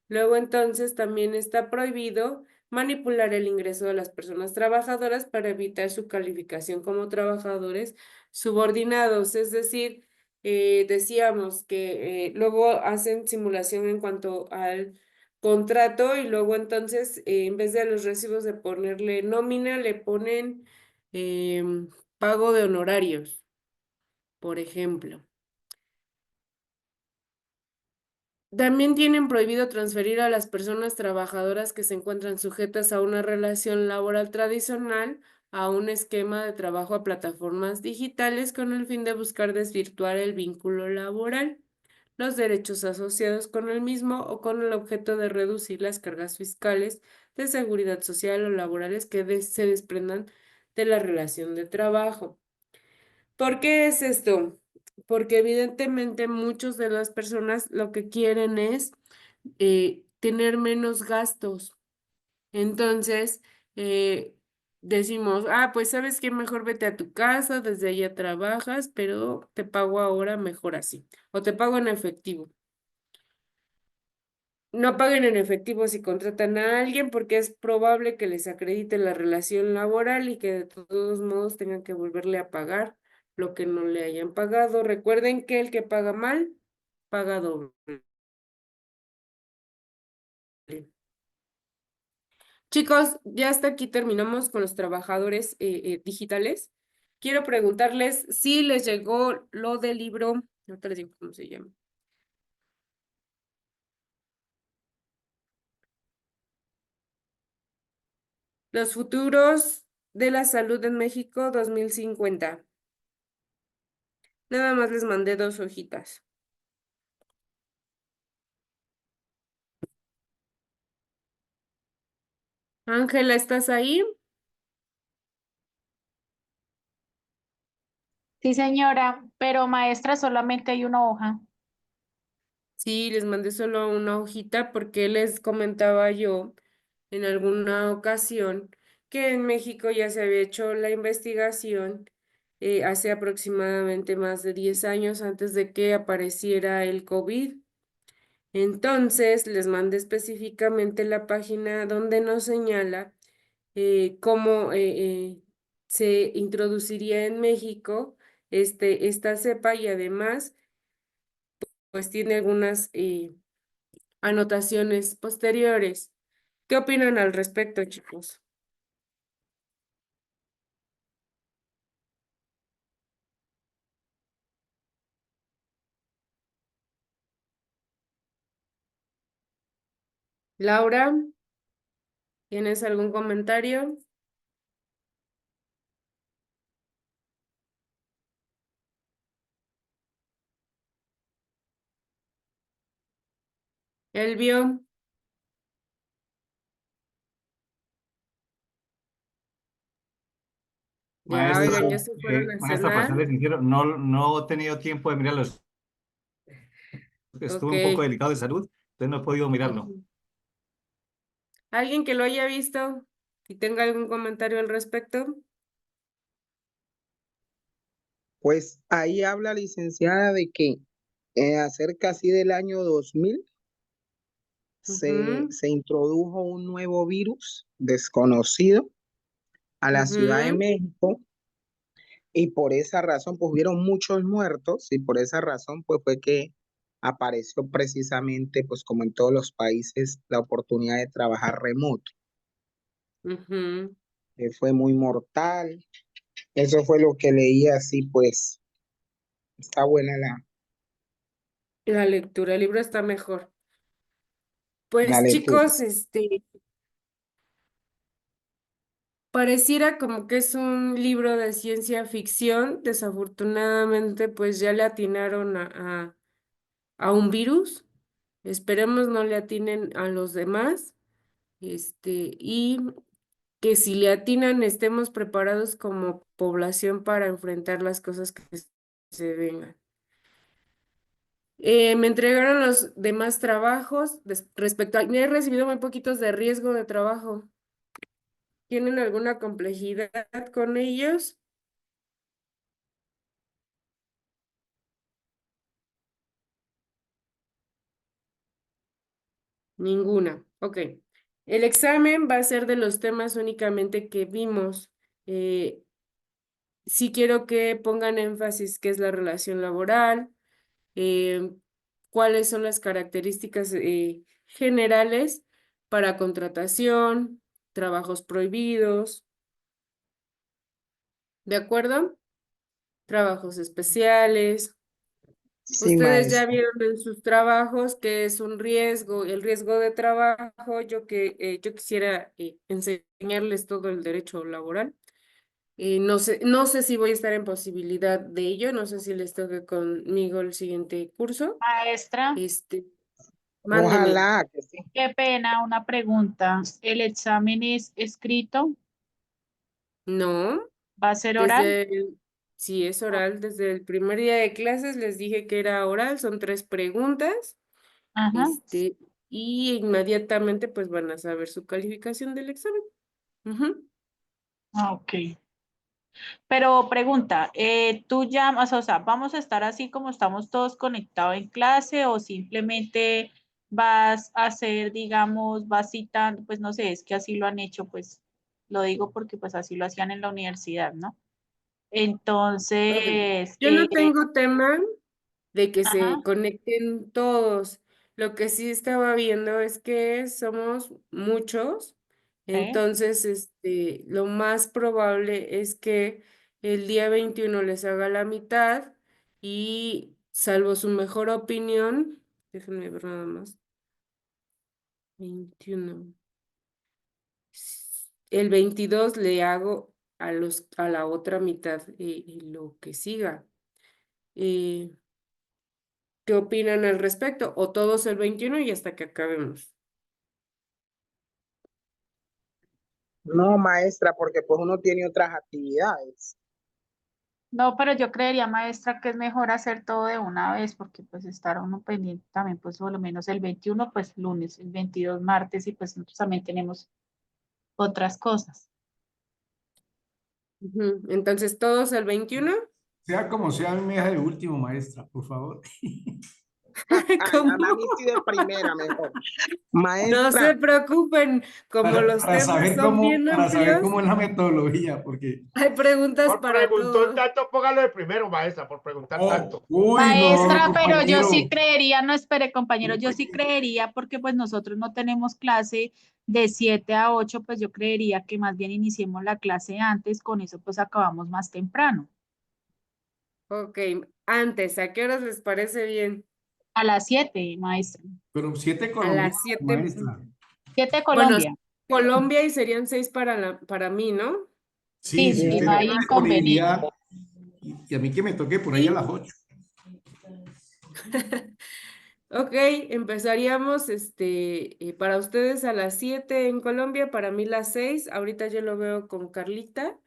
Luego entonces también está prohibido manipular el ingreso de las personas trabajadoras para evitar su calificación como trabajadores subordinados. Es decir, decíamos que luego hacen simulación en cuanto al contrato y luego entonces en vez de a los recibos de ponerle nómina, le ponen pago de honorarios, por ejemplo. También tienen prohibido transferir a las personas trabajadoras que se encuentran sujetas a una relación laboral tradicional a un esquema de trabajo a plataformas digitales con el fin de buscar desvirtuar el vínculo laboral, los derechos asociados con el mismo o con el objeto de reducir las cargas fiscales de seguridad social o laborales que se desprendan de la relación de trabajo. ¿Por qué es esto? Porque evidentemente muchas de las personas lo que quieren es tener menos gastos. Entonces, decimos, pues sabes qué, mejor vete a tu casa, desde allá trabajas, pero te pago ahora mejor así, o te pago en efectivo. No paguen en efectivo si contratan a alguien porque es probable que les acredite la relación laboral y que de todos modos tengan que volverle a pagar lo que no le hayan pagado. Recuerden que el que paga mal, paga doble. Chicos, ya hasta aquí terminamos con los trabajadores digitales. Quiero preguntarles si les llegó lo del libro, ahorita les digo cómo se llama. Los futuros de la salud en México 2050. Nada más les mandé 2 hojitas. Ángela, ¿estás ahí? Sí, señora, pero maestra solamente hay una hoja. Sí, les mandé solo una hojita porque les comentaba yo en alguna ocasión que en México ya se había hecho la investigación hace aproximadamente más de 10 años antes de que apareciera el COVID. Entonces, les mandé específicamente la página donde nos señala cómo se introduciría en México esta cepa y además, pues tiene algunas anotaciones posteriores. ¿Qué opinan al respecto, chicos? Laura, ¿tienes algún comentario? Elvio, ya, Maestra, oigan, ya se fueron a maestra, para cenar. serles sincero, no he tenido tiempo de mirarlos. Ok. Estuve un poco delicado de salud, entonces no he podido mirarlo. Ujú. ¿Alguien que lo haya visto y tenga algún comentario al respecto? Pues ahí habla licenciada de que acerca así del año 2000 Ujú, se introdujo un nuevo virus desconocido a la Ciudad de ujú. México y por esa razón pues hubieron muchos muertos y por esa razón pues fue que apareció precisamente pues como en todos los países la oportunidad de trabajar remoto, Ujú. que fue muy mortal. Eso fue lo que leí así pues está buena La lectura, el libro está mejor. la Pues lectura. chicos, pareciera como que es un libro de ciencia ficción. Desafortunadamente, pues ya le atinaron a un virus. Esperemos no le atinen a los demás. Y que si le atinan, estemos preparados como población para enfrentar las cosas que se vengan. Me entregaron los demás trabajos respecto a... He recibido muy poquitos de riesgo de trabajo. ¿Tienen alguna complejidad con ellos? Ninguna. Ok. El examen va a ser de los temas únicamente que vimos. Sí quiero que pongan énfasis qué es la relación laboral, cuáles son las características generales para contratación, trabajos prohibidos, ¿de acuerdo? Trabajos especiales. Sí, Ustedes ya maestra. vieron en sus trabajos que es un riesgo, el riesgo de trabajo. Yo quisiera enseñarles todo el derecho laboral. No sé si voy a estar en posibilidad de ello, no sé si les toque conmigo el siguiente curso. Maestra, Mándeme. Ojalá que sí. qué pena, una pregunta. ¿El examen es escrito? No, ¿Va a ser oral? sí es oral, desde el primer día de clases les dije que era oral, son 3 preguntas, Ajá. y inmediatamente pues van a saber su calificación del examen. Ujú. Ok. Pero pregunta, ¿tú llamas, o sea, vamos a estar así como estamos todos conectados en clase o simplemente vas a hacer, digamos, vas citando, pues no sé, es que así lo han hecho, pues lo digo porque pues así lo hacían en la universidad, ¿no? Ok. Entonces, Yo no tengo tema de que se ajá, conecten todos. Lo que sí estaba viendo es que somos muchos, ¿sí? entonces lo más probable es que el día 21 les haga la mitad y salvo su mejor opinión, déjenme ver nada más, 21. El 22 le hago a la otra mitad lo que siga. Eh, ¿Qué opinan al respecto? O todos el 21 y hasta que acabemos. No, maestra, porque pues uno tiene otras actividades. No, pero yo creería, maestra, que es mejor hacer todo de una vez porque pues estar uno pendiente también, pues por lo menos el 21 pues lunes, el 22 martes y pues nosotros también tenemos otras cosas. Ujú. Entonces, ¿todos el 21? Sea como sea, a mí me deja de último, maestra, por favor. ¿Cómo? A mí sí de primera mejor. No se Maestra, preocupen, como los temas son bien Para saber amplios, cómo es la metodología, porque... hay preguntas Por para preguntón todos. tanto, póngalo de primero, maestra, por preguntar tanto. Uy, no, Maestra, pero yo compañero. sí creería, no espere, compañero, yo sí creería porque pues nosotros no tenemos clase de 7 a 8, pues yo creería que más bien iniciemos la clase antes, con eso pues acabamos más temprano. Ok, antes, ¿a qué horas les parece bien? A las 7, maestra. Pero 7 A colombianos, las 7 en maestra. punto. 7 Bueno, Colombia. Colombia y serían 6 para mí, ¿no? Sí, Sí, si sí, usted no tiene hay la inconveniente. disponibilidad, y a mí que me toque por ahí a Sí. las 8. Ok, empezaríamos para ustedes a las 7 en Colombia, para mí las 6. Ahorita yo lo veo con Carlita,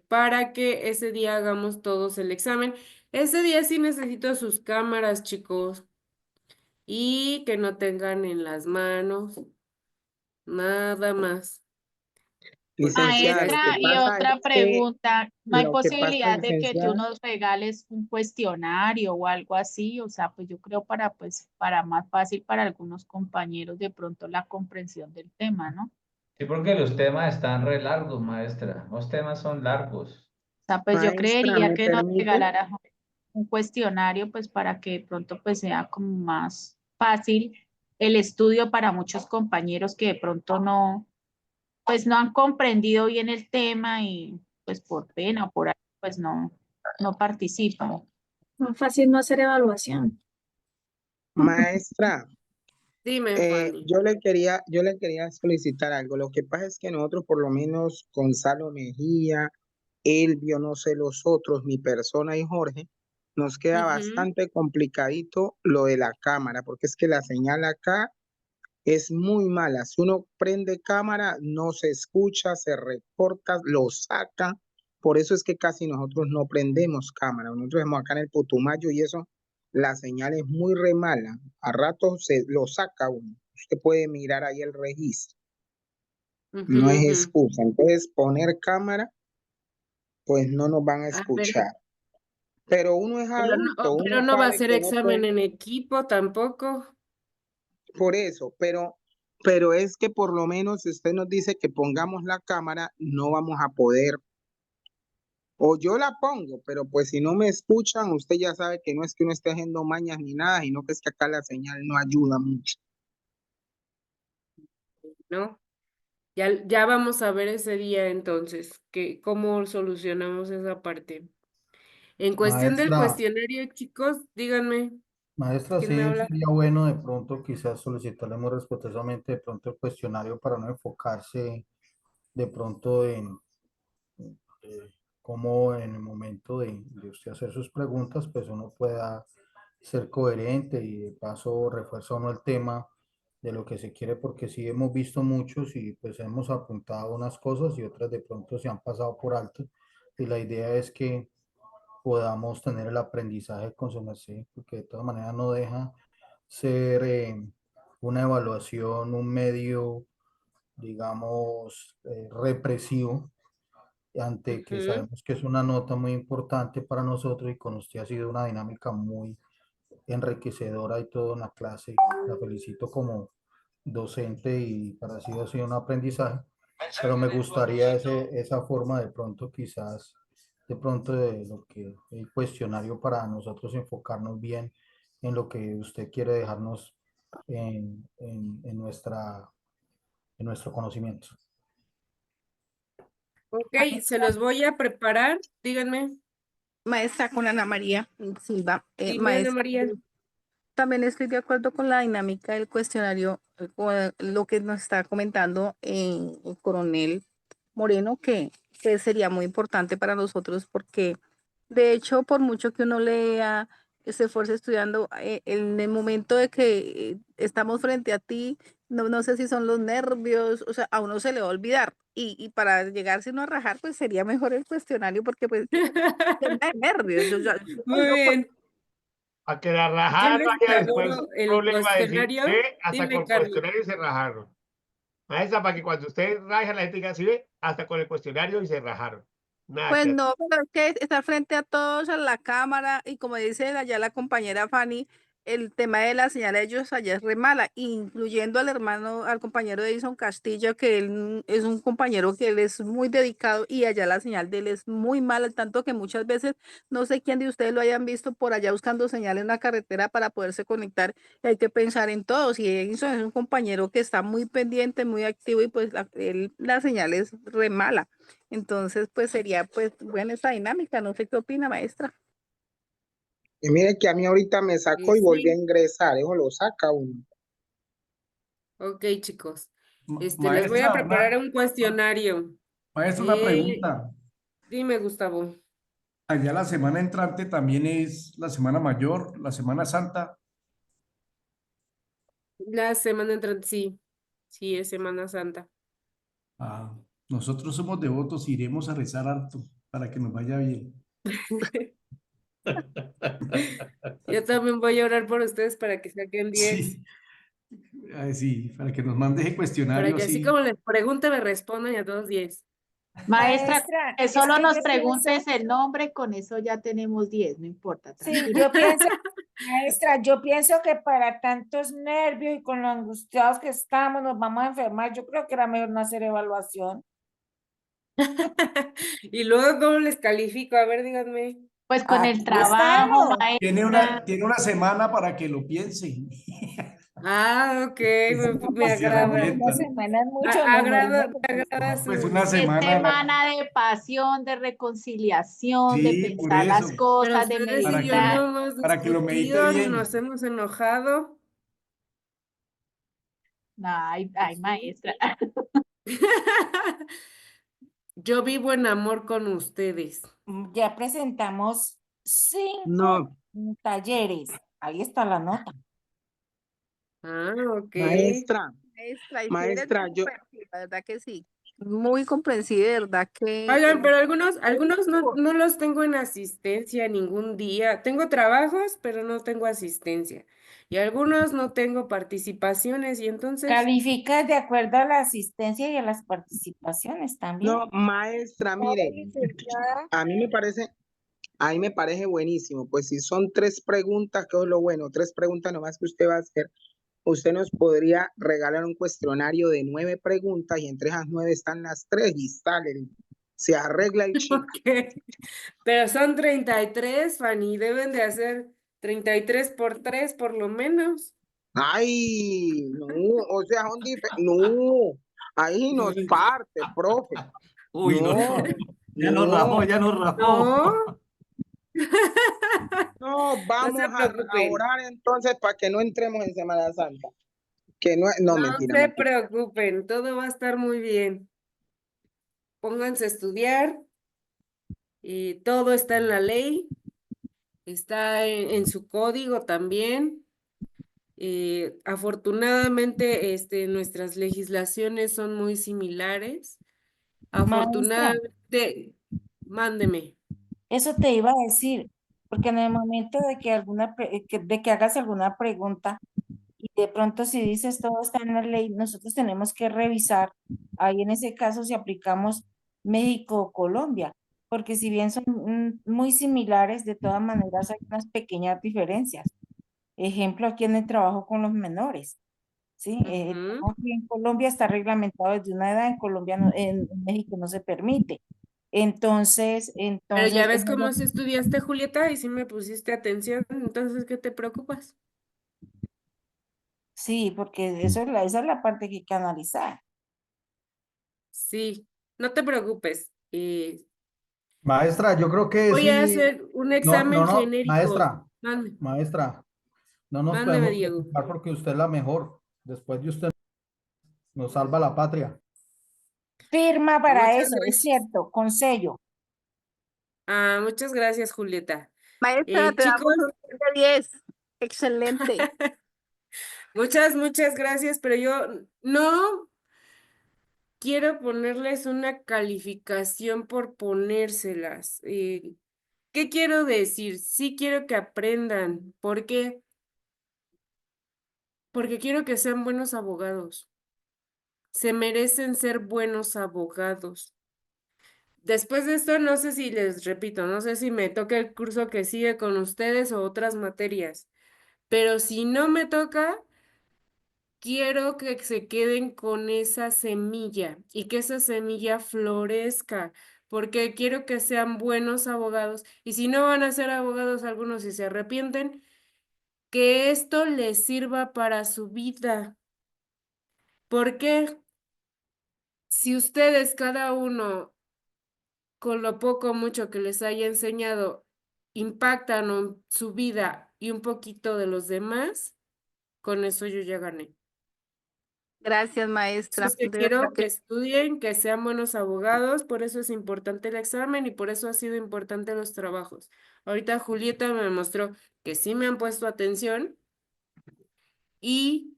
para que ese día hagamos todos el examen. Ese día sí necesito sus cámaras, chicos, y que no tengan en las manos nada más, porque pues ya licenciada, lo que Maestra, y pasa otra es que, pregunta, ¿no hay lo que pasa, posibilidad de que tú licenciada, nos regales un cuestionario o algo así? O sea, pues yo creo para más fácil para algunos compañeros de pronto la comprensión del tema, ¿no? Sí, porque los temas están re largos, maestra. Los temas son largos. O sea, pues yo maestra, creería ¿me que nos permite? regalara un cuestionario, pues para que de pronto pues sea como más fácil el estudio para muchos compañeros que de pronto no, pues no han comprendido bien el tema y pues por pena o por algo, pues no participan. Más fácil no hacer evaluación. Maestra, dime, Fanny. yo le quería solicitar algo. Lo que pasa es que nosotros, por lo menos Gonzalo Mejía, Elvio, no sé los otros, mi persona y Jorge, nos queda Ujú. bastante complicadito lo de la cámara, porque es que la señal acá es muy mala. Si uno prende cámara, no se escucha, se recorta, lo saca. Por eso es que casi nosotros no prendemos cámara. Nosotros estamos acá en el Putumayo y eso la señal es muy re mala. A rato se lo saca uno. Usted puede mirar ahí el registro. No es excusa. Entonces, poner cámara, pues no nos van a A ver, escuchar. Pero uno es adulto, pero uno no va a sabe ser que no examen puede. en equipo tampoco. Por eso, pero es que por lo menos si usted nos dice que pongamos la cámara, no vamos a poder. O yo la pongo, pero pues si no me escuchan, usted ya sabe que no es que uno esté haciendo mañas ni nada, sino que es que acá la señal no ayuda mucho. ¿No? Ya vamos a ver ese día entonces, cómo solucionamos esa parte. En cuestión del Maestra, cuestionario, chicos, díganme, maestra, ¿quién me sí habla? sería bueno de pronto quizás solicitarle muy respetuosamente de pronto el cuestionario para no enfocarse de pronto en cómo en el momento de usted hacer sus preguntas, pues uno pueda ser coherente y de paso refuerza uno el tema de lo que se quiere, porque sí hemos visto muchos y pues hemos apuntado unas cosas y otras de pronto se han pasado por alto. Y la idea es que podamos tener el aprendizaje con su merced, porque de todas maneras no deja ser una evaluación, un medio, digamos, represivo, ante que sabemos que es una nota muy importante para nosotros y con usted ha sido una dinámica muy enriquecedora y todo en la clase. La felicito como docente y para sí ha sido un aprendizaje, pero me gustaría esa forma de pronto quizás, de pronto de lo que el cuestionario para nosotros enfocarnos bien en lo que usted quiere dejarnos en nuestro conocimiento. Ok, se los voy a preparar, díganme. Maestra, con Ana María Silva. Dime, Ana Maestra, María. también estoy de acuerdo con la dinámica del cuestionario, con lo que nos está comentando el coronel Moreno, que sería muy importante para nosotros porque, de hecho, por mucho que uno lea, se esfuerce estudiando, en el momento de que estamos frente a ti, no sé si son los nervios, o sea, a uno se le va a olvidar. Y para llegarse uno a rajar, pues sería mejor el cuestionario porque pues tema de nervios. Muy bien. A que la Yo rajaron les haya después elaboro el problema decir cuestionario. que hasta Dime, con el Carlos. cuestionario se rajaron. Maestra, para que cuando usted raja la gente diga, ¿sí ve? Hasta con el cuestionario y se rajaron. Nada Pues que hacer. no, pero es que estar frente a todos, a la cámara, y como dice allá la compañera Fanny, el tema de la señal de ellos allá es re mala, incluyendo al hermano, al compañero Edison Castillo, que él es un compañero que él es muy dedicado y allá la señal de él es muy mala, tanto que muchas veces, no sé quién de ustedes lo hayan visto por allá buscando señal en la carretera para poderse conectar, y hay que pensar en todos, y Edison es un compañero que está muy pendiente, muy activo, y pues la señal es re mala. Entonces, pues sería pues buena esta dinámica. No sé qué opina, maestra. Y mire que a mí ahorita me sacó y volví a Sí. ingresar, eso lo saca uno. Ok, chicos. Les voy a Maestra, preparar un cuestionario. maestra, una pregunta. Dime, Gustavo. Allá la semana entrante también es la Semana Mayor, la Semana Santa. La semana entrante, sí. Sí, es Semana Santa. Ah, nosotros somos devotos, iremos a rezar harto para que nos vaya bien. Yo también voy a orar por ustedes para que saquen 10. Sí, ay, sí, para que nos mande ese Para cuestionario, que así sí. como les pregunte, me respondan y a todos 10. Maestra, Maestra, que es solo que nos yo preguntes pienso, el nombre, con eso ya tenemos 10, no importa, sí, tranquila. yo pienso, maestra, yo pienso que para tantos nervios y con lo angustiados que estamos, nos vamos a enfermar. Yo creo que era mejor no hacer evaluación. Y luego, ¿cómo les califico? A ver, díganme. Pues con el Aquí trabajo, estamos. maestra. Tiene una semana para que lo piense. Ah, ok, me Y se agrada. Una arrepienta. semana es mucho, nos morimos. Me agrada No, pues una Es semana, semana de pasión, de reconciliación, de sí, por pensar las eso, Pero cosas, de ustedes y para yo no meditar. que, hemos para que lo medite discutido ni nos bien. hemos enojado. Ay, maestra. Yo vivo en amor con ustedes. Ya presentamos 5 No, talleres. Ahí está la nota. Ah, ok. maestra, Maestra, y sí eres maestra, yo, súper, sí, la verdad que sí. muy comprensiva, de verdad que Oigan, pero algunos no los tengo en asistencia ningún día. Tengo trabajos, pero no tengo asistencia. Y algunos no tengo participaciones, y entonces, Califica de acuerdo a la asistencia y a las participaciones también. No, maestra, mire, Licenciada, a mí me parece buenísimo. Pues si son 3 preguntas, que es lo bueno, 3 preguntas nomás que usted va a hacer, usted nos podría regalar un cuestionario de 9 preguntas y entre esas 9 están las 3 y sale, se arregla el chip. ok. Pero son 33, Fanny, deben de hacer 33 por 3 por lo menos. Ay, no, o sea, no, ahí nos parte, profe. Uy, no, No, ya nos rajó, no, ya nos rajó. No, no, no vamos se a preocupen. orar entonces para que no entremos en Semana Santa. Que no, no, No mentira, se mentira. preocupen, todo va a estar muy bien. Pónganse a estudiar, y todo está en la ley, está en su código también. Afortunadamente, nuestras legislaciones son muy similares. Maestra, Afortunadamente, mándeme. eso te iba a decir, porque en el momento de que de que hagas alguna pregunta y de pronto si dices todo está en la ley, nosotros tenemos que revisar ahí en ese caso si aplicamos México o Colombia, porque si bien son muy similares, de todas maneras hay unas pequeñas diferencias. Ejemplo, aquí en el trabajo con los menores. ¿Sí? El Ujú. trabajo aquí en Colombia está reglamentado desde una edad, en Colombia en México no se permite. Entonces, Pero ya ves eso cómo si estudiaste, Julieta, y si me pusiste atención, entonces, ¿qué te preocupas? sí, porque esa es la parte que hay que analizar. Sí, no te preocupes. Maestra, yo creo que Voy a sí, hacer un examen genérico. maestra, maestra, no nos Mándeme, podemos Diego. preocupar porque usted es la mejor. Después de usted nos salva la patria. Firma para Muchas eso, es gracias. cierto, con sello. Muchas gracias, Julieta. maestra, te Chicos, damos un 10 de 10. Excelente. muchas gracias, pero yo no quiero ponerles una calificación por ponérselas. ¿Qué quiero decir? Sí quiero que aprendan. ¿Por qué? Porque quiero que sean buenos abogados. Se merecen ser buenos abogados. Después de esto, no sé si les repito, no sé si me toca el curso que sigue con ustedes o otras materias, pero si no me toca, quiero que se queden con esa semilla y que esa semilla florezca, porque quiero que sean buenos abogados y si no van a ser abogados algunos y se arrepienten, que esto les sirva para su vida. ¿Por qué? Si ustedes cada uno con lo poco o mucho que les haya enseñado, impactan su vida y un poquito de los demás, con eso yo ya gané. Gracias, Eso maestra. es que De verdad quiero que que estudien, que sean buenos abogados, por eso es importante el examen y por eso ha sido importante los trabajos. Ahorita Julieta me mostró que sí me han puesto atención y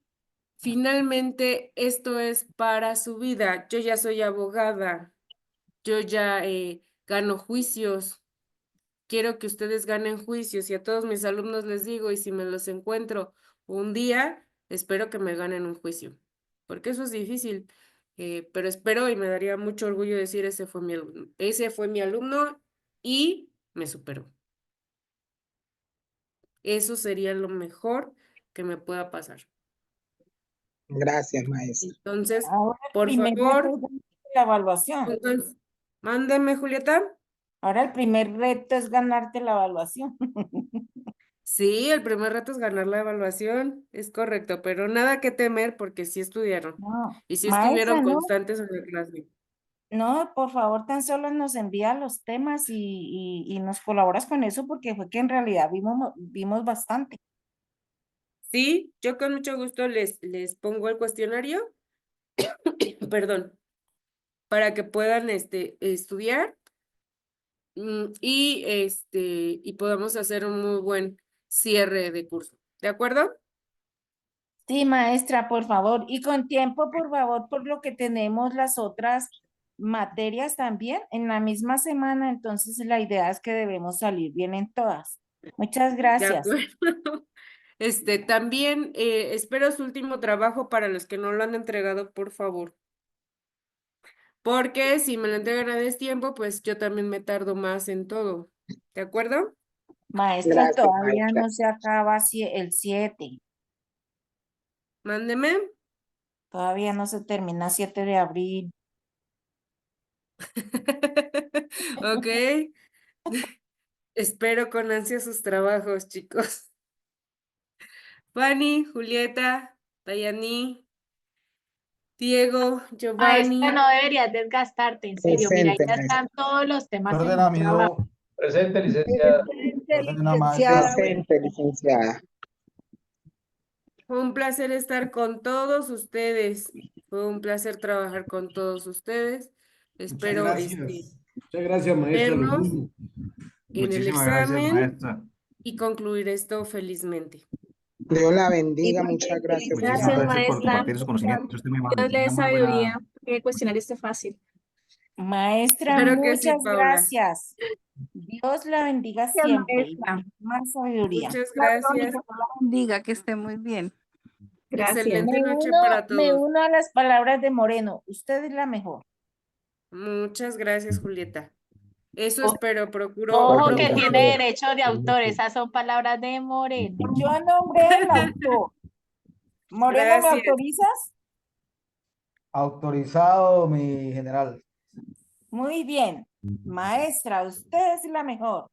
finalmente esto es para su vida. Yo ya soy abogada, yo ya gano juicios. Quiero que ustedes ganen juicios y a todos mis alumnos les digo, y si me los encuentro un día, espero que me ganen un juicio, porque eso es difícil, pero espero y me daría mucho orgullo decir, ese fue mi alumno y me superó. Eso sería lo mejor que me pueda pasar. Gracias, maestra. Entonces, Ahora el por primer reto favor, es ganarte la evaluación. entonces, mándeme, Julieta. Ahora el primer reto es ganarte la evaluación. Sí, el primer reto es ganar la evaluación, es correcto, pero nada que temer porque sí estudiaron No, y sí estuvieron maestra, no, constantes en la clase. no, por favor, tan solo nos envía los temas y nos colaboras con eso porque fue que en realidad vimos bastante. Sí, yo con mucho gusto les pongo el cuestionario, perdón, para que puedan estudiar y podamos hacer un muy buen cierre de curso. ¿De acuerdo? Sí, maestra, por favor. Y con tiempo, por favor, por lo que tenemos las otras materias también en la misma semana, entonces la idea es que debemos salir bien en todas. Muchas De gracias. acuerdo. También espero su último trabajo para los que no lo han entregado, por favor. Porque si me lo entregan a destiempo, pues yo también me tardo más en todo. ¿De acuerdo? Maestra, Gracias, todavía maestra. no se acaba el 7, Mándeme. todavía no se termina 7 de abril. Ok. Espero con ansia sus trabajos, chicos. Fanny, Julieta, Dayani, Diego, Maestra, Giovanni. no deberías desgastarte, en serio. Mira, ahí Presente, ya maestra. están todos los temas en Orden, un trabajo. amigo. Presente, licenciada. Presente, Orden, la maestra. licenciada. Presente, licenciada. Fue un placer estar con todos ustedes. Fue un placer trabajar con todos ustedes. Muchas Espero gracias. Muchas gracias, maestra. Lo vernos mismo. en el Muchísimas gracias, examen maestra. y concluir esto felizmente. Dios la bendiga. Igualmente, Muchas gracias, Muchísimas Gracias, licenciada. gracias por maestra. compartir su conocimiento. Usted es muy amable. Dios le dé Una muy buena. sabiduría, que el cuestionario esté fácil. Maestra, Espero que sí, muchas Paula. gracias. Dios la bendiga Gracias, siempre y maestra. más sabiduría. Muchas La gracias. Verónica, Dios la bendiga, que esté muy bien. Gracias. Excelente noche para Me todos. uno a las palabras de Moreno. Usted es la mejor. Muchas gracias, Julieta. Eso O- espero, procuro, Ojo Orden, que procuro. tiene maestra. derecho de autor, esas son palabras de Moreno. Yo nombré el autor. Moreno, ¿me Gracias. autorizas? Autorizado, mi general. Muy bien. Maestra, usted es la mejor.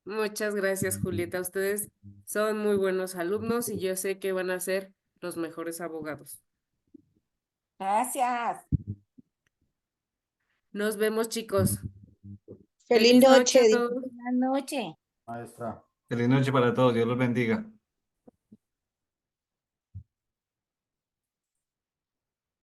Muchas gracias, Julieta. Ustedes son muy buenos alumnos y yo sé que van a ser los mejores abogados. Gracias. Nos vemos, chicos. Feliz Feliz noche a noche. todos. Buenas noches. Maestra. Feliz noche para todos. Dios los bendiga.